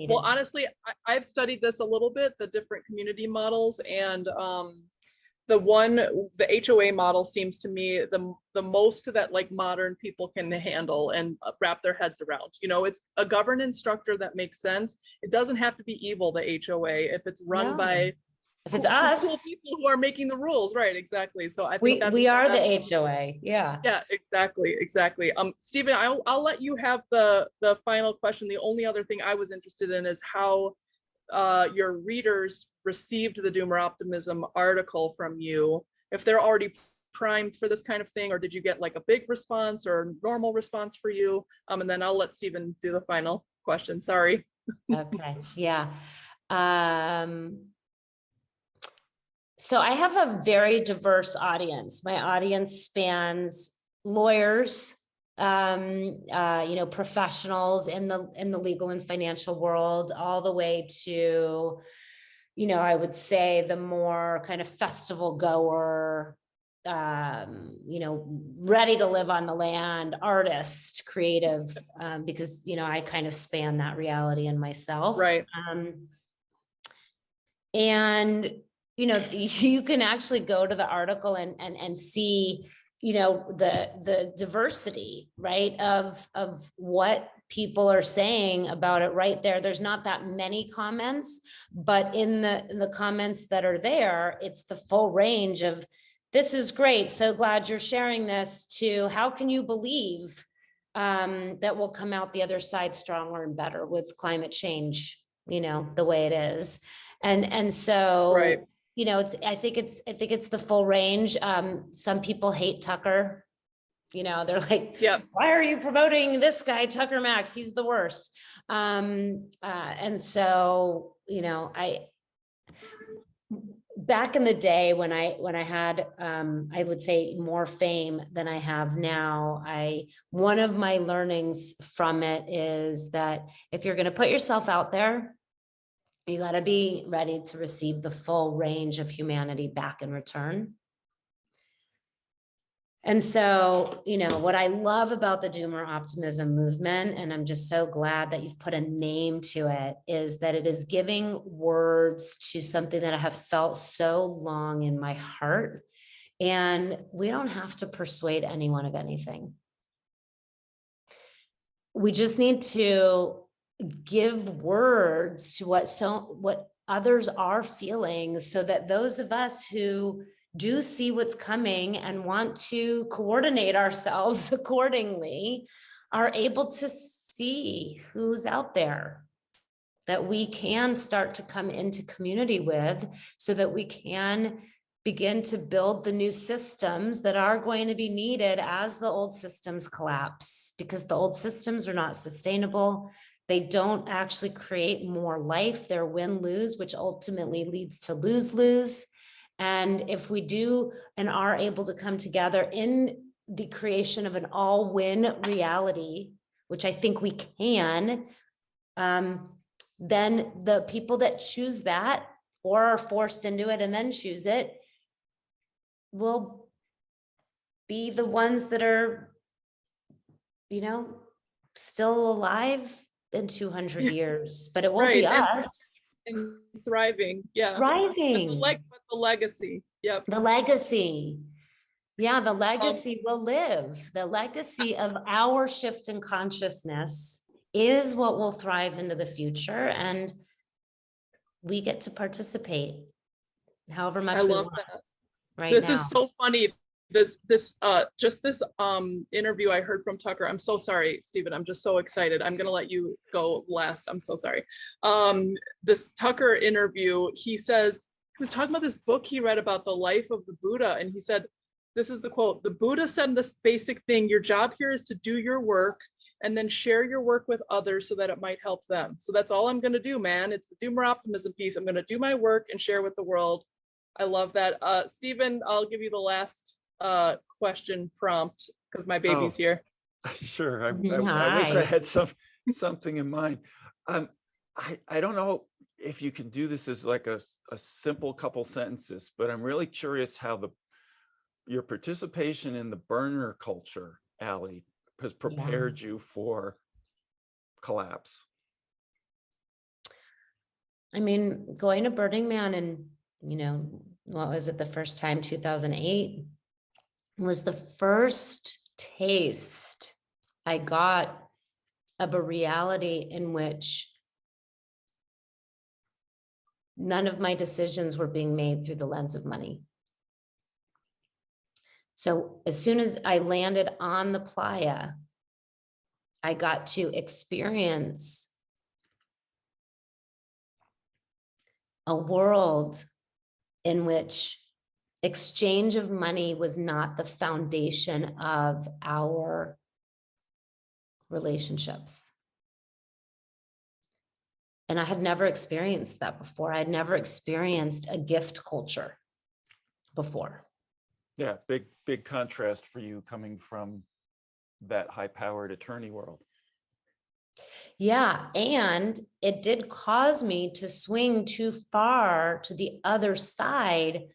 Well, honestly, I've studied this a little bit, the different community models, and the HOA model seems to me the most that like modern people can handle and wrap their heads around. It's a governance structure that makes sense. It doesn't have to be evil, the HOA, if it's run by if it's us, cool people who are making the rules, right? Exactly. So I think we are the HOA. Yeah. Yeah, exactly. Stephen, I'll let you have the final question. The only other thing I was interested in is how your readers received the Doomer Optimism article from you, if they're already primed for this kind of thing, or did you get like a big response or normal response for you? And then I'll let Stephen do the final question. Sorry. Okay. Yeah. So I have a very diverse audience. My audience spans lawyers, professionals in the legal and financial world, all the way to, I would say the more kind of festival goer, ready to live on the land, artist, creative, because, I kind of span that reality in myself. Right. And, you can actually go to the article and see, the diversity, right, of what people are saying about it right there. There's not that many comments, but in the comments that are there, it's the full range of, this is great, so glad you're sharing this, to how can you believe that we'll come out the other side stronger and better with climate change, the way it is. And so, right. I think it's the full range. Some people hate Tucker. They're like, yeah, why are you promoting this guy, Tucker Max? He's the worst. And so, back in the day when I had, I would say, more fame than I have now, one of my learnings from it is that if you're going to put yourself out there, you got to be ready to receive the full range of humanity back in return. And so, what I love about the Doomer Optimism movement, and I'm just so glad that you've put a name to it, is that it is giving words to something that I have felt so long in my heart. And we don't have to persuade anyone of anything. We just need to give words to what others are feeling, so that those of us who do see what's coming and want to coordinate ourselves accordingly are able to see who's out there that we can start to come into community with, so that we can begin to build the new systems that are going to be needed as the old systems collapse, because the old systems are not sustainable. They don't actually create more life. They're win-lose, which ultimately leads to lose-lose. And if we do and are able to come together in the creation of an all-win reality, which I think we can, then the people that choose that or are forced into it and then choose it will be the ones that are, still alive in 200 years, but it won't be us. And thriving. Yeah. Thriving. But the legacy. Yep. The legacy. Yeah, the legacy will live. The legacy of our shift in consciousness is what will thrive into the future. And we get to participate however much we want. That. Right this now. Is so funny. This interview I heard from Tucker. I'm so sorry, Stephen. I'm just so excited. I'm gonna let you go last. I'm so sorry. This Tucker interview, he says, he was talking about this book he read about the life of the Buddha, and he said, this is the quote: "The Buddha said this basic thing, your job here is to do your work and then share your work with others so that it might help them." So that's all I'm gonna do, man. It's the Doomer Optimism piece. I'm gonna do my work and share with the world. I love that. Stephen, I'll give you the last question prompt because my baby's here. Sure. I wish I had something in mind. I don't know if you can do this as like a simple couple sentences, but I'm really curious how your participation in the burner culture, Ali, has prepared you for collapse. I mean, going to Burning Man and, what was it, the first time, 2008, was the first taste I got of a reality in which none of my decisions were being made through the lens of money. So as soon as I landed on the playa, I got to experience a world in which exchange of money was not the foundation of our relationships. And I had never experienced that before. I had never experienced a gift culture before. Yeah, big contrast for you coming from that high-powered attorney world. Yeah, and it did cause me to swing too far to the other side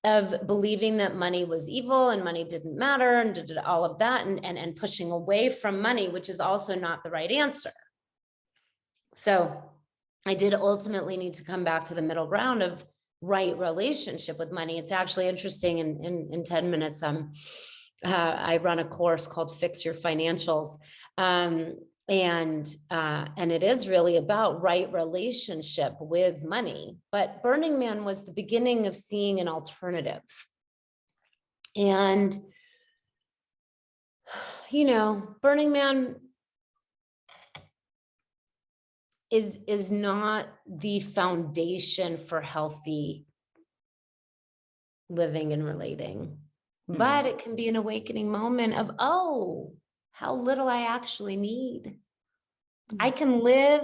of believing that money was evil and money didn't matter and did all of that, and pushing away from money, which is also not the right answer. So I did ultimately need to come back to the middle ground of right relationship with money. It's actually interesting. In 10 minutes, I run a course called Fix Your Financials. And it is really about right relationship with money. But Burning Man was the beginning of seeing an alternative. And, you know, Burning Man is not the foundation for healthy living and relating, but it can be an awakening moment of, oh, how little I actually need. I can live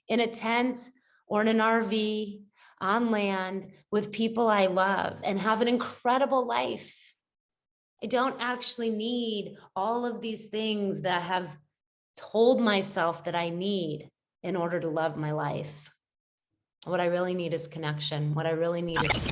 in a tent or in an RV on land with people I love and have an incredible life. I don't actually need all of these things that I have told myself that I need in order to love my life. What I really need is connection. What I really need is